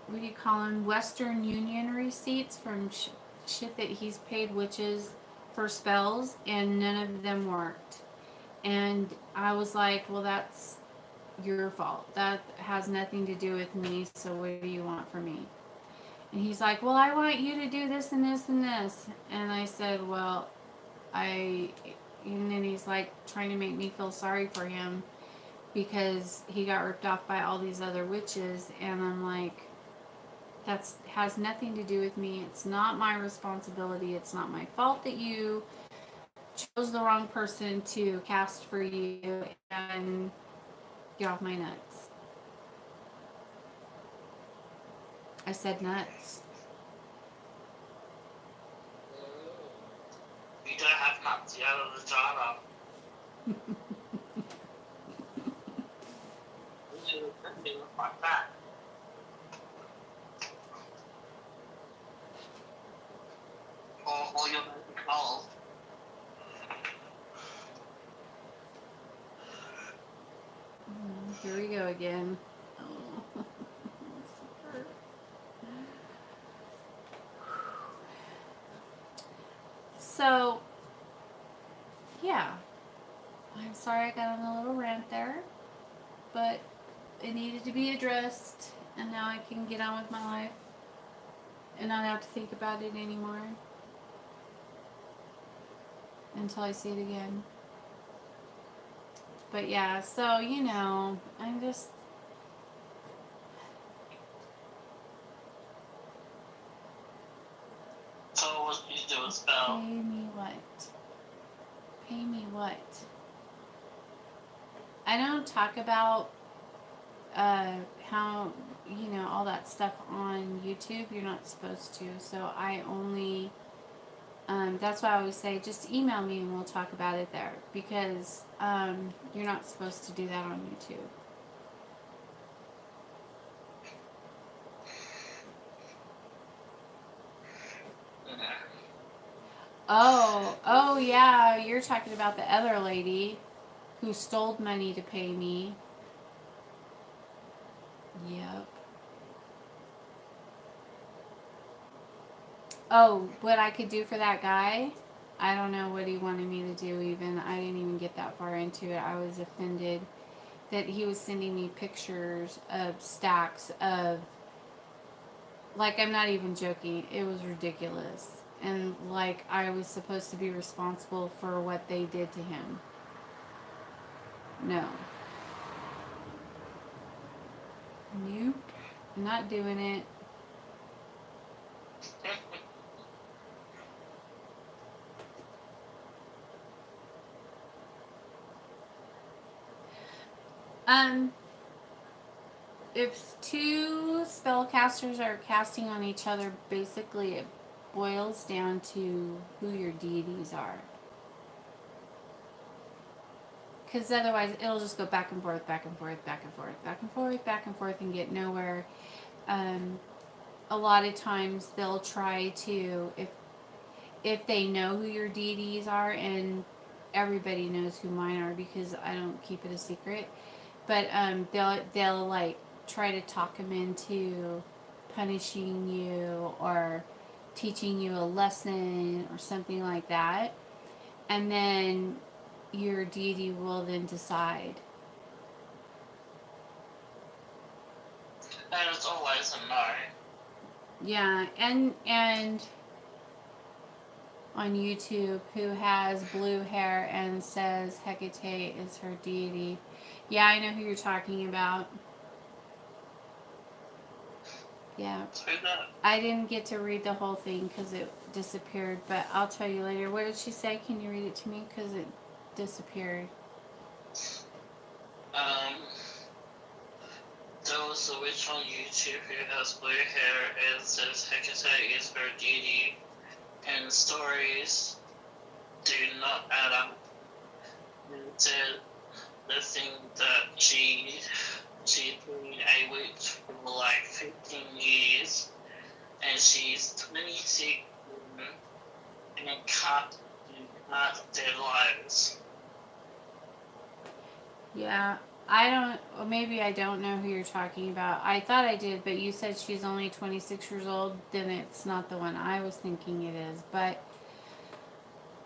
what do you call them? Western Union receipts from shit that he's paid witches for spells, and none of them worked. And I was like, well, that's your fault. That has nothing to do with me, so what do you want from me? And he's like, well, I want you to do this and this and this. And I said, well, and then he's like trying to make me feel sorry for him because he got ripped off by all these other witches. And I'm like, that has nothing to do with me. It's not my responsibility. It's not my fault that you chose the wrong person to cast for you, and get off my nuts. I said nuts. You don't have nuts, you have a vagina. You look like that. Or you're making calls. Here we go again. Oh. So, yeah. I'm sorry I got on a little rant there, but it needed to be addressed, and now I can get on with my life and not have to think about it anymore until I see it again. But yeah, so, you know, I'm just... So what did you do with spell? Pay me what? Pay me what? I don't talk about how, you know, all that stuff on YouTube. You're not supposed to. So I only... that's why I always say, just email me and we'll talk about it there. Because you're not supposed to do that on YouTube. Oh yeah, you're talking about the other lady who stole money to pay me. Yep. Oh, what I could do for that guy? I don't know what he wanted me to do even. I didn't even get that far into it. I was offended that he was sending me pictures of stacks of... Like, I'm not even joking. It was ridiculous. And, like, I was supposed to be responsible for what they did to him. No. Nope. I'm not doing it. If two spellcasters are casting on each other, basically it boils down to who your deities are. Because otherwise it'll just go back and forth, back and forth, back and forth, back and forth, back and forth, and get nowhere. A lot of times they'll try to, if they know who your deities are, and everybody knows who mine are because I don't keep it a secret, but they'll like try to talk them into punishing you or teaching you a lesson or something like that, and then your deity will then decide. And it's always a no. Yeah, and on YouTube, who has blue hair and says Hecate is her deity. Yeah, I know who you're talking about. Yeah. I didn't get to read the whole thing because it disappeared, but I'll tell you later. What did she say? Can you read it to me? Because it disappeared. There was a witch on YouTube who has blue hair and says Hecate is her deity, and stories do not add up. Instead, they think that she's been a witch for like 15 years, and she's 26 and cut their lives. Yeah, I don't, or maybe I don't know who you're talking about. I thought I did, but you said she's only 26 years old. Then it's not the one I was thinking it is. But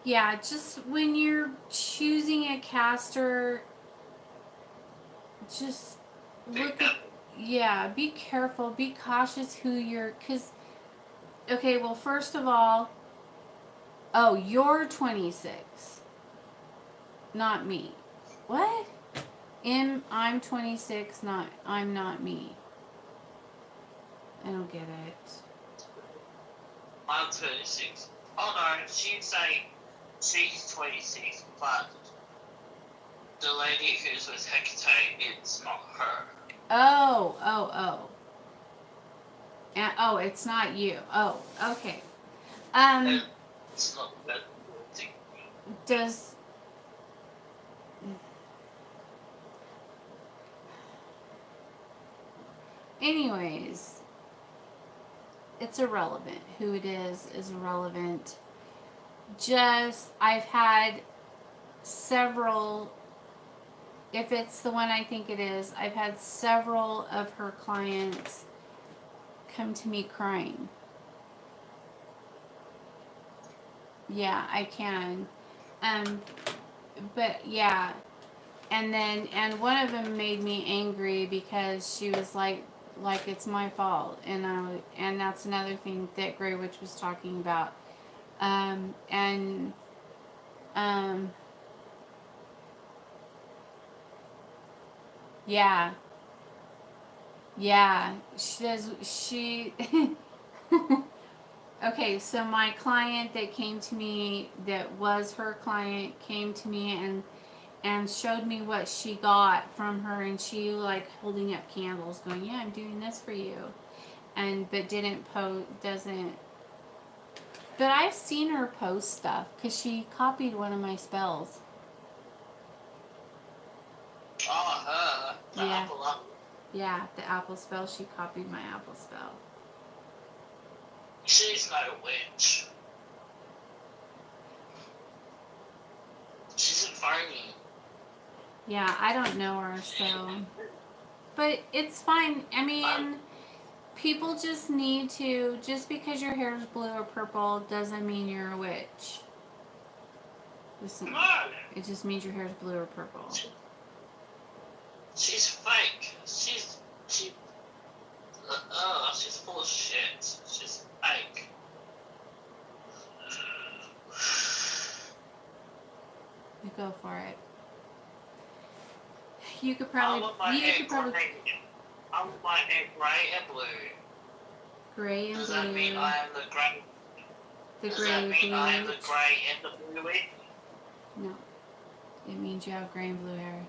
yeah, just when you're choosing a caster, just look at, yeah, be careful, be cautious who you're, because, okay, well, first of all, oh, you're 26, not me. What? I'm 26, I'm not me. I don't get it. I'm 26. Oh no, she's 26, but the lady who's with Hecate, it's not her. Oh. And, oh, it's not you. Oh, okay. It's not that thing. Does... Anyways, it's irrelevant. Who it is irrelevant. Just, I've had several, if it's the one I think it is, I've had several of her clients come to me crying. Yeah, I can. But yeah. And one of them made me angry because she was like it's my fault, and that's another thing that Grey Witch was talking about. Yeah. She okay, so my client that came to me, that was her client, came to me and showed me what she got from her, and she like holding up candles going, yeah, I'm doing this for you, but doesn't, but I've seen her post stuff because she copied one of my spells. Oh, her. Yeah. Yeah, the apple spell. She copied my apple spell. She's no witch. She's a phony. Yeah, I don't know her, so. But it's fine. I mean, people just need to, just because your hair is blue or purple doesn't mean you're a witch. Listen, it just means your hair is blue or purple. She's fake. She's full of shit. She's fake. You go for it. You could probably. I want my hair grey and blue. Grey and blue. Does that mean I am the grey? Does that mean I am the grey and the blue witch? No. It means you have grey and blue hair.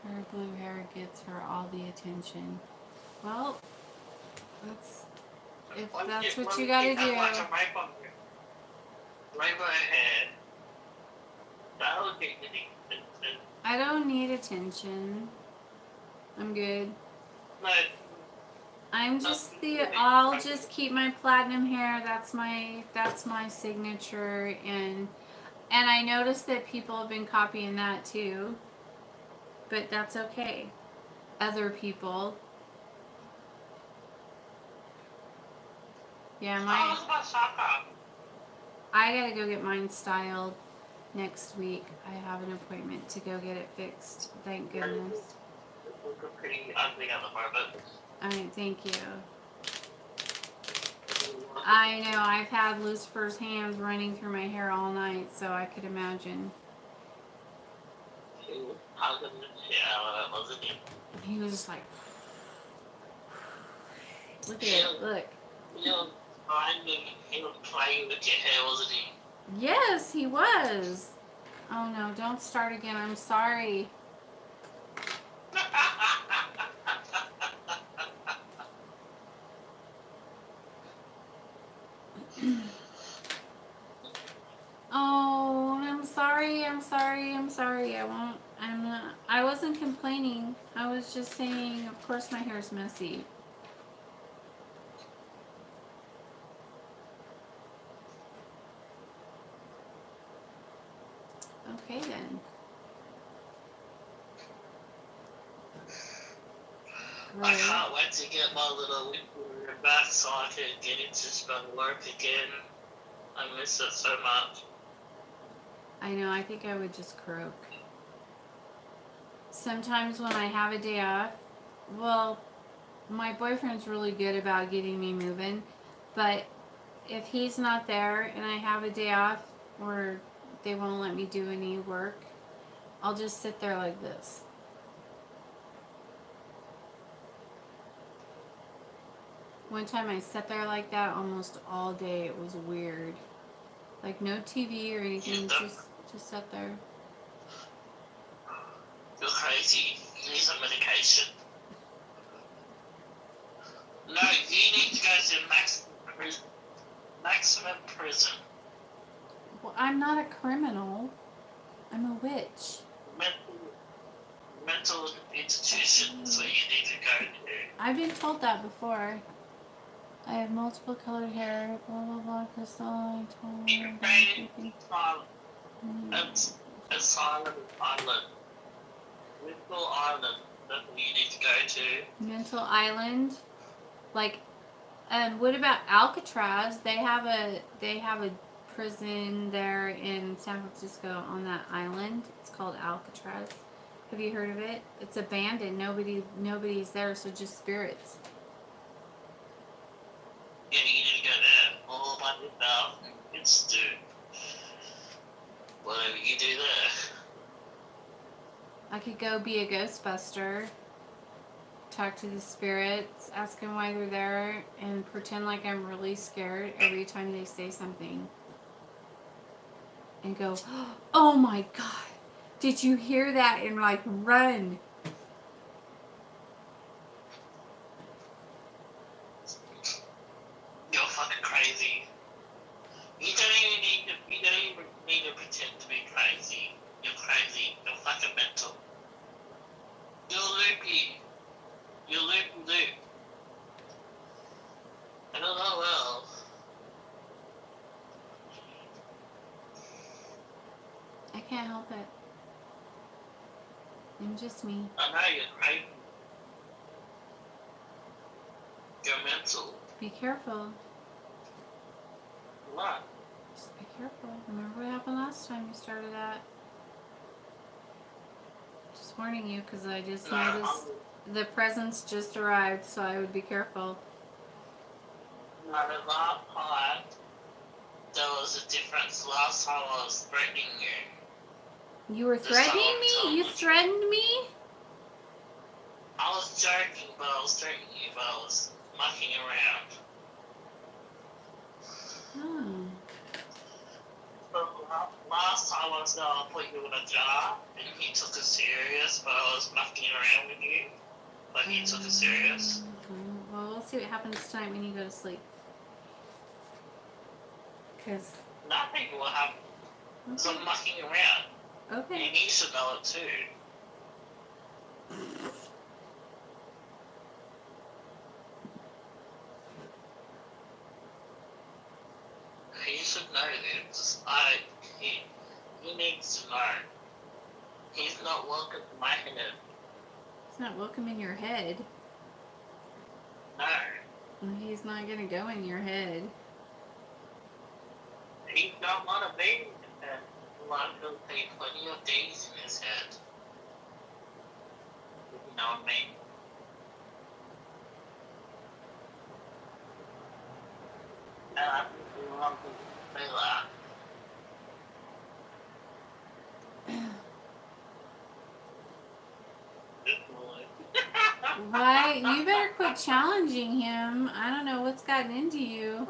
Her blue hair gets her all the attention. Well, if that's what you gotta do. Like a rainbow hair. That would be attention. I don't need attention. I'm good. No. I'm just I'll just keep my platinum hair. That's my signature, and I noticed that people have been copying that too. But that's okay. Other people. Yeah, I gotta go get mine styled next week. I have an appointment to go get it fixed. Thank goodness. Look pretty ugly at the moment. Thank you. I know, I've had Lucifer's hands running through my hair all night, so I could imagine. He was just like, look at it, look. He was playing with your hair, wasn't he? Yes, he was. Oh no, don't start again, I'm sorry. Oh, I'm sorry. I wasn't complaining. I was just saying, of course my hair's messy. Okay then. I can't wait to get my little whipper back so I can get into spell work again. I miss it so much. I know, I think I would just croak. Sometimes when I have a day off, well, my boyfriend's really good about getting me moving, but if he's not there and I have a day off or they won't let me do any work, I'll just sit there like this. One time I sat there like that almost all day. It was weird. Like no TV or anything, just sat there. You're crazy. You need some medication. No, you need to go to maximum prison. Well, I'm not a criminal. I'm a witch. Mental institution is what you need to go to. I've been told that before. I have multiple colored hair, blah blah blah, crystal, I told You're asylum island. Mental island. That's what you need to go to. Mental island? Like, what about Alcatraz? They have a prison there in San Francisco on that island. It's called Alcatraz. Have you heard of it? It's abandoned. Nobody's there, so just spirits. Yeah, you need to go there all by yourself and just do whatever you do there. I could go be a Ghostbuster, talk to the spirits, ask them why they're there, and pretend like I'm really scared every time they say something. And go, oh my God, did you hear that? And like run. You're fucking crazy. You don't even need to pretend to be crazy. You're crazy. You're fucking mental. You're loopy. You're loop. I don't know well. I can't help it. I'm just me. I know you're crazy. You're mental. Be careful. What? Just be careful. Remember what happened last time you started that? Just warning you, because I just noticed the presents just arrived, so I would be careful. No, the last time, there was a difference. Last time I was threatening you. You were threatening me? You threatened me? I was joking, but I was threatening you, but I was mucking around. Oh. But last time I was gonna put you in a jar, and he took it serious, but I was mucking around with you. But he took it serious. Well, we'll see what happens tonight when you go to sleep. Because... Nothing will happen. Because I'm mucking around. Okay. And you should know it too. He should know this. He needs to know. He's not welcome in my head. He's not welcome in your head. No. He's not going to go in your head. He don't want to be in his head. He'll take plenty of days in his head. You know what I mean? And I think he wants to say that. Why? You better quit challenging him. I don't know what's gotten into you.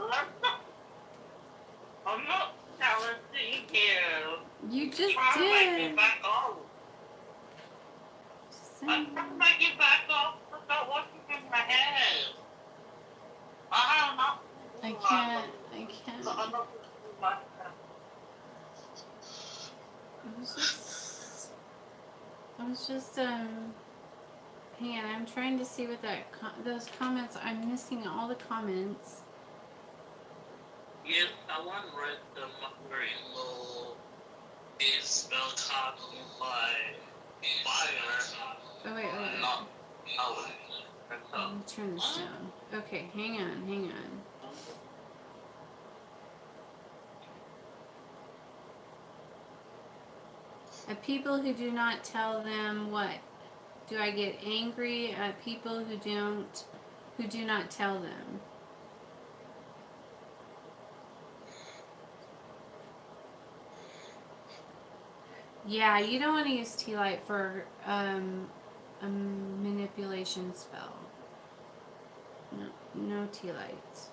I'm not challenging you. You just I'm trying to make did. you back off. I'm trying to make you back off. Stop watching in my head. I don't know. I can't. So I'm not my head. I was just, hang on, I'm trying to see what those comments, I'm missing all the comments. Yes, I want to read the mother-in-law is spelled talking by fire. Oh, wait. Not Let me turn this down. Okay, hang on. At people who do not tell them what? Do I get angry at people who do not tell them? Yeah, you don't want to use tea light for a manipulation spell. No tea lights.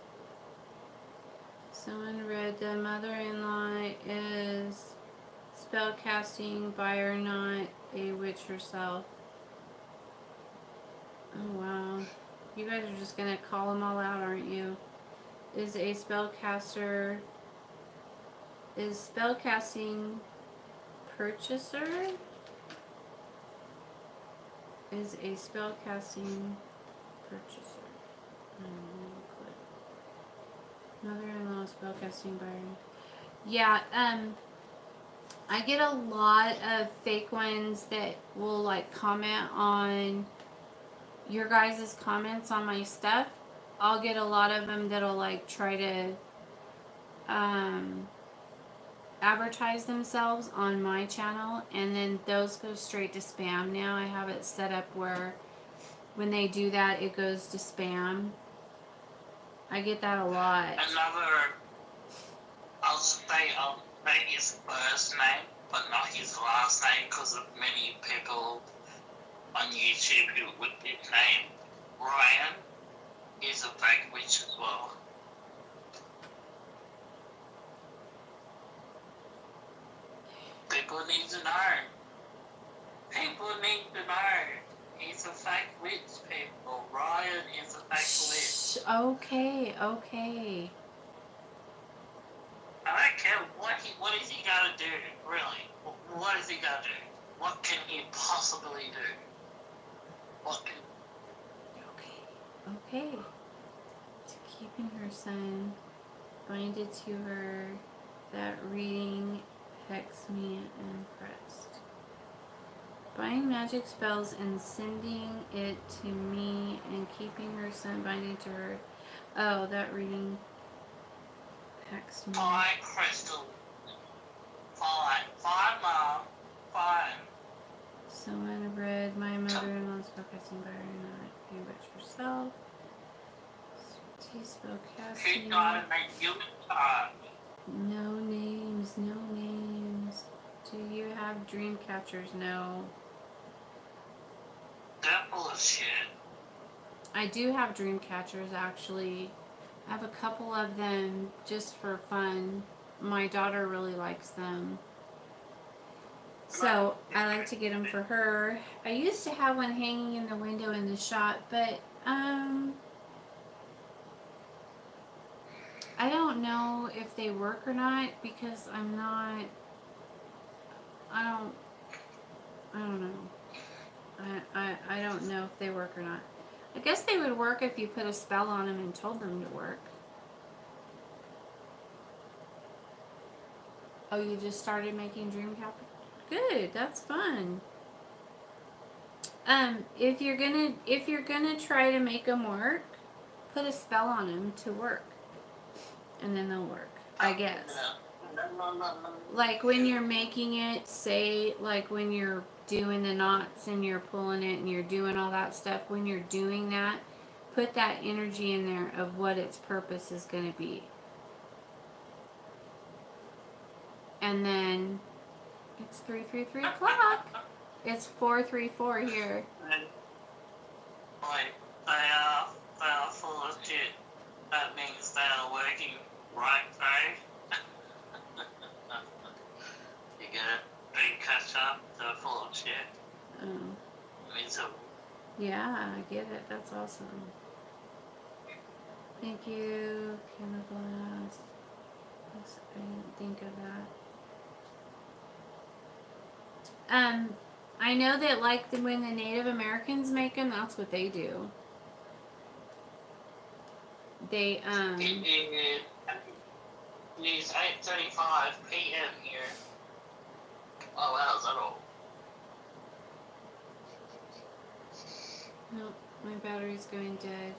Someone read the mother-in-law is spell casting by or not a witch herself. Oh wow. You guys are just gonna call them all out, aren't you? Is a spellcaster. Is spellcasting purchaser? Is a spellcasting purchaser. Mother-in-law spellcasting buyer. Yeah, I get a lot of fake ones that will like comment on your guys' comments on my stuff. I'll get a lot of them that'll like try to advertise themselves on my channel, and then those go straight to spam. Now I have it set up where when they do that, it goes to spam. I get that a lot. I'll say his first name, but not his last name, because of many people on YouTube who with his name, Ryan, is a fake witch as well. People need to know. People need to know. He's a fake witch, people. Ryan is a fake witch. Okay. I don't care what is he gonna do, really? What is he gonna do? What can he possibly do? Okay. To keeping her son binded to her, that reading hex me impressed. Buying magic spells and sending it to me and keeping her son binding to her. Oh, that reading hex me. Fine, Crystal. Fine, Mom. Fine. Someone read my mother-in-law's spellcasting by her, not a witch herself. Spellcasting. She's got to make human time. No names. Do you have dream catchers? No. That bullshit. I do have dream catchers, actually. I have a couple of them just for fun. My daughter really likes them. So I like to get them for her. I used to have one hanging in the window in the shop, but I don't know if they work or not, because I don't know. I don't know if they work or not. I guess they would work if you put a spell on them and told them to work. Oh, you just started making dream cap? Good, that's fun. If you're gonna try to make them work, put a spell on them to work, and then they'll work, I guess. Like when you're making it, say like when you're doing the knots and you're pulling it and you're doing all that stuff, when you're doing that, put that energy in there of what its purpose is going to be. And then it's 3:33 o'clock. It's 4:34 here. Like, they are full of shit. That means they are working right day. You get it? They catch up, they're full of shit. Oh. Means it. Yeah, I get it. That's awesome. Thank you, Chemiglass. I didn't think of that. I know that like when the Native Americans make them, that's what they do. They It's 8:35 p.m. here. Oh wow, My battery's going dead.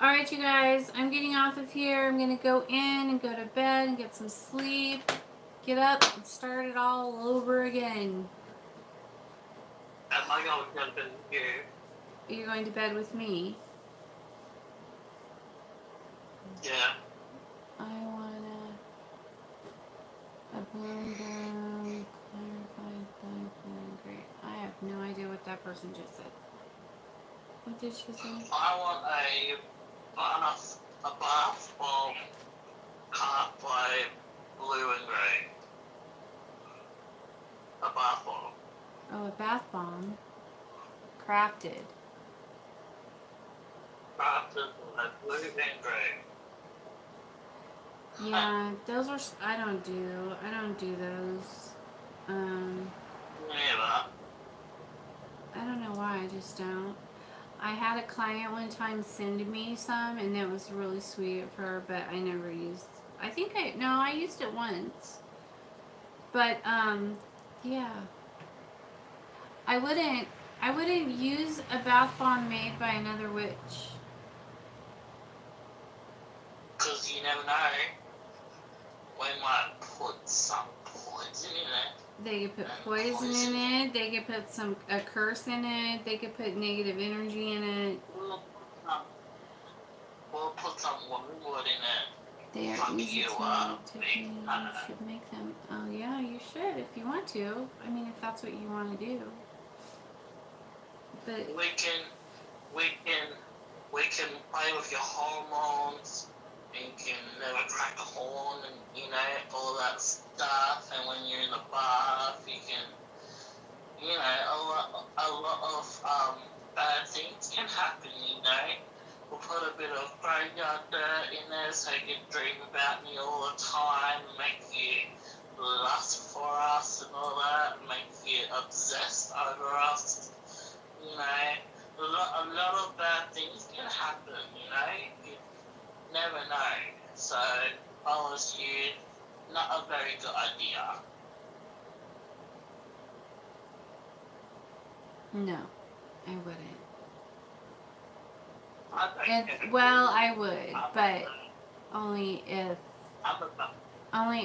Alright, you guys, I'm getting off of here. I'm going to go in and go to bed and get some sleep. Get up and start it all over again. Am I going to bed with you? Are you going to bed with me? Yeah. I wanna a boom boom clarified by great. I have no idea what that person just said. What did she say? I want a bath bomb cut by blue and grey. A bath bomb. Oh, a bath bomb. Crafted. Crafted by blue and grey. Yeah, those are. I don't do those. Never. I don't know why. I just don't. I had a client one time send me some, and it was really sweet of her, but I never used. I used it once. But yeah. I wouldn't use a bath bomb made by another witch. Because you never know. We might put some poison in it. They could put poison in it. They could put a curse in it. They could put negative energy in it. We'll put some wood in it. They are easy to make. You should make them. Oh yeah, you should if you want to. I mean, if that's what you want to do. But we can play with your hormones. You can never crack a horn and, you know, all that stuff. And when you're in the bath, you can, you know, a lot of bad things can happen, you know. We'll put a bit of graveyard dirt in there so you can dream about me all the time, make you lust for us and all that, make you obsessed over us, you know. A lot of bad things can happen, you know. Never know. So, honestly, not a very good idea. no, I wouldn't. I would, but only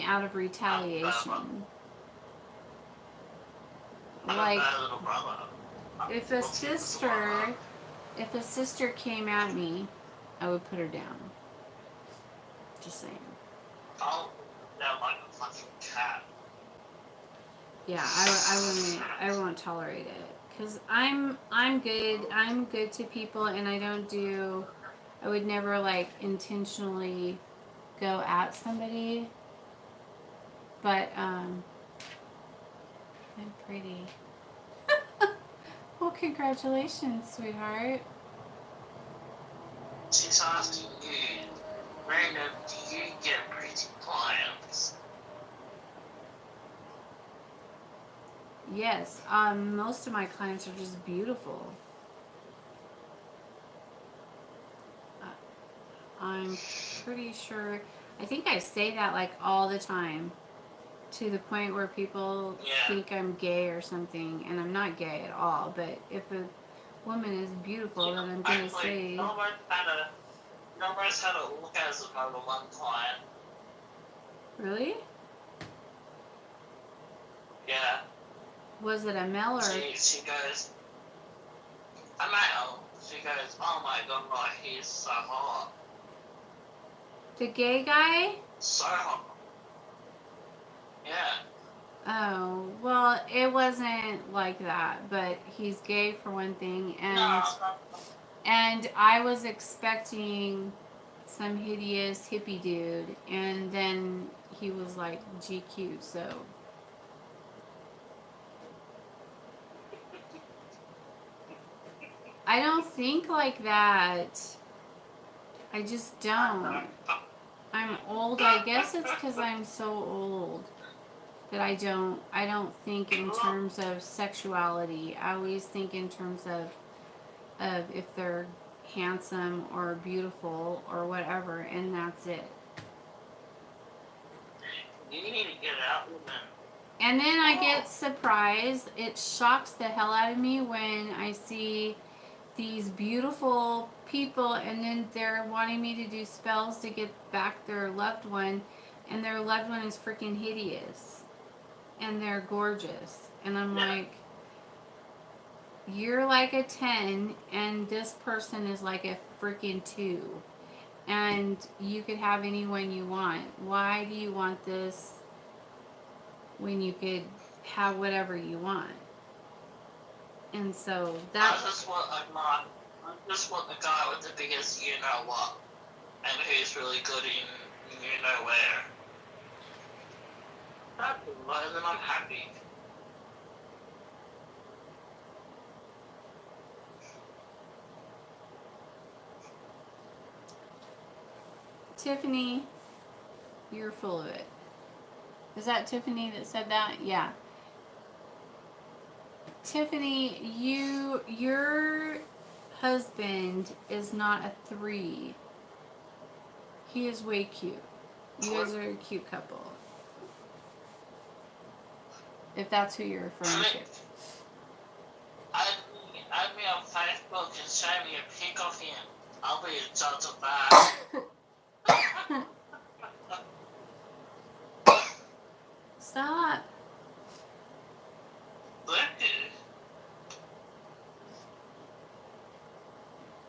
out of retaliation. Like, if a sister came at me, I would put her down. Just saying. Oh, they're like a fucking cat. Yeah, I won't tolerate it. Cause I'm good to people, and I would never like intentionally go at somebody. But I'm pretty. Well, congratulations, sweetheart. She's asking you, Brandon, do you get pretty clients? Yes, most of my clients are just beautiful. I'm pretty sure, I think I say that like all the time, to the point where people think I'm gay or something, and I'm not gay at all, but if a woman is beautiful, then I'm going to say... Nobody's had a look at us over one client. Really? Yeah. Was it a male or... She goes, a male. She goes, oh my god, he's so hot. The gay guy? So hot. Yeah. Oh, well, it wasn't like that, but he's gay for one thing, and I was expecting some hideous hippie dude, and then he was like GQ, so... I don't think like that. I just don't. I'm old. I guess it's because I'm so old that I don't think in terms of sexuality. I always think in terms of if they're handsome or beautiful or whatever, and that's it. You need to get out, woman. And then I get surprised. It shocks the hell out of me when I see these beautiful people and then they're wanting me to do spells to get back their loved one, and their loved one is freaking hideous and they're gorgeous. And I'm like, you're like a 10 and this person is like a freaking 2. And you could have anyone you want. Why do you want this when you could have whatever you want? And so that. I just want the guy with the biggest you know what, and who's really good in you know where. And then I'm happy. Tiffany, you're full of it. Is that Tiffany that said that? Yeah. Tiffany, your husband is not a 3. He is way cute. You guys are a cute couple. If that's who you're referring to. Add me on Facebook and show me a pic of him. I'll be a judge of that. Stop.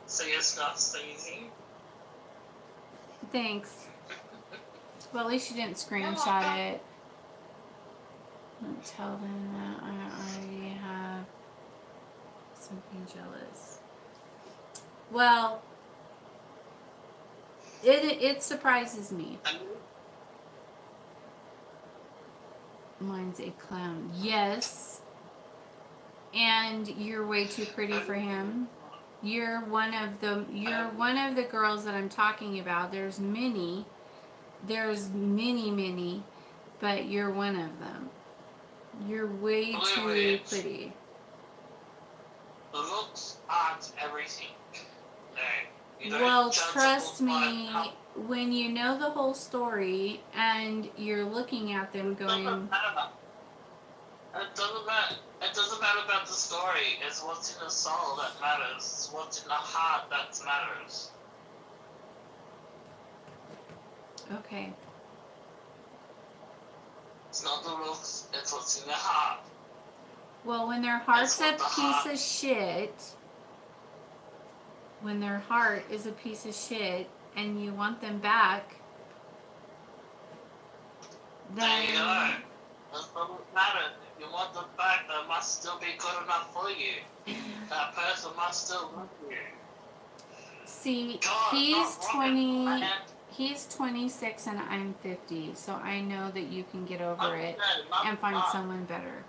So your stuff's easy? Thanks. Well, at least you didn't screenshot it. Don't tell them that I already have something jealous. Well, it surprises me. Mine's a clown. Yes. And you're way too pretty for him. You're one of the girls that I'm talking about. There's many, but you're one of them. You're way too pretty. The looks aren't everything. No, well, trust me, when you know the whole story and you're looking at them going... It doesn't matter about the story. It's what's in the soul that matters. It's what's in the heart that matters. Okay. It's not the looks, it's what's in the heart. Well, when their heart's a piece of shit, when their heart is a piece of shit and you want them back, then... There you go. That doesn't matter. If you want them back, they must still be good enough for you. That person must still love you. See, God, he's 26 and I'm 50, so I know that you can get over it and find someone better.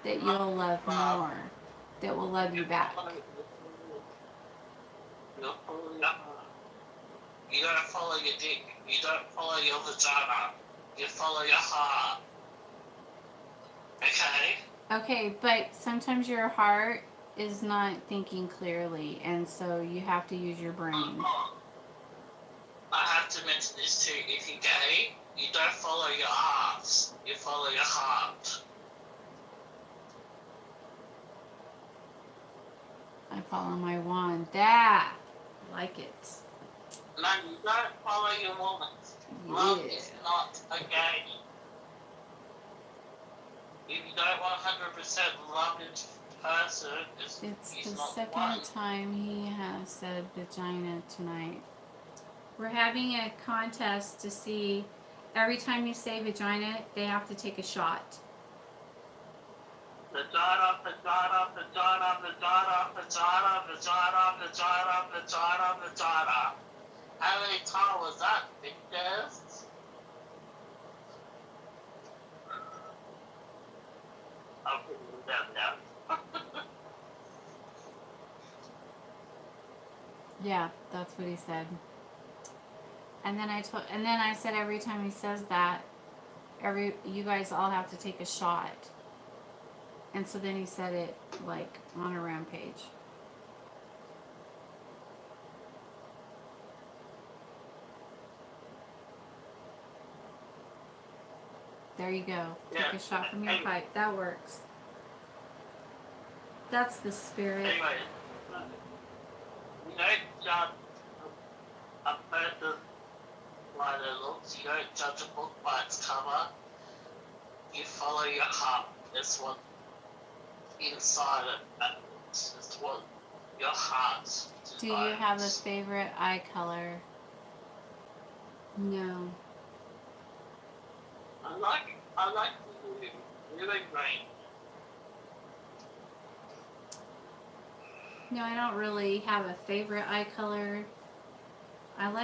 That you'll love more. That will love you back. You don't follow your dick. You don't follow your vagina. You follow your heart. Okay? Okay, but sometimes your heart is not thinking clearly, and so you have to use your brain. I have to mention this too. If you're gay, you don't follow your ass. You follow your heart. I follow my wand. That. I like it. No, you don't follow your woman. Yeah. Love is not a game. If you don't 100% love this person, it's he's the not second one. time he has said vagina tonight. We're having a contest to see every time you say vagina, they have to take a shot. Vagina, vagina, vagina, vagina, vagina, vagina, vagina, vagina, vagina. How many times was that, bitches? I'm putting it down now. Yeah, that's what he said. And then I said every time he says that, you guys all have to take a shot. And so then he said it like on a rampage. There you go. Yeah. Take a shot from your pipe. That works. That's the spirit. Anyway, you don't judge a person by their looks. You don't judge a book by its cover. You follow your heart. That's what inside it. That's what your heart desires. Do you have a favorite eye color? No. I like blue and green. No, I don't really have a favorite eye color. I like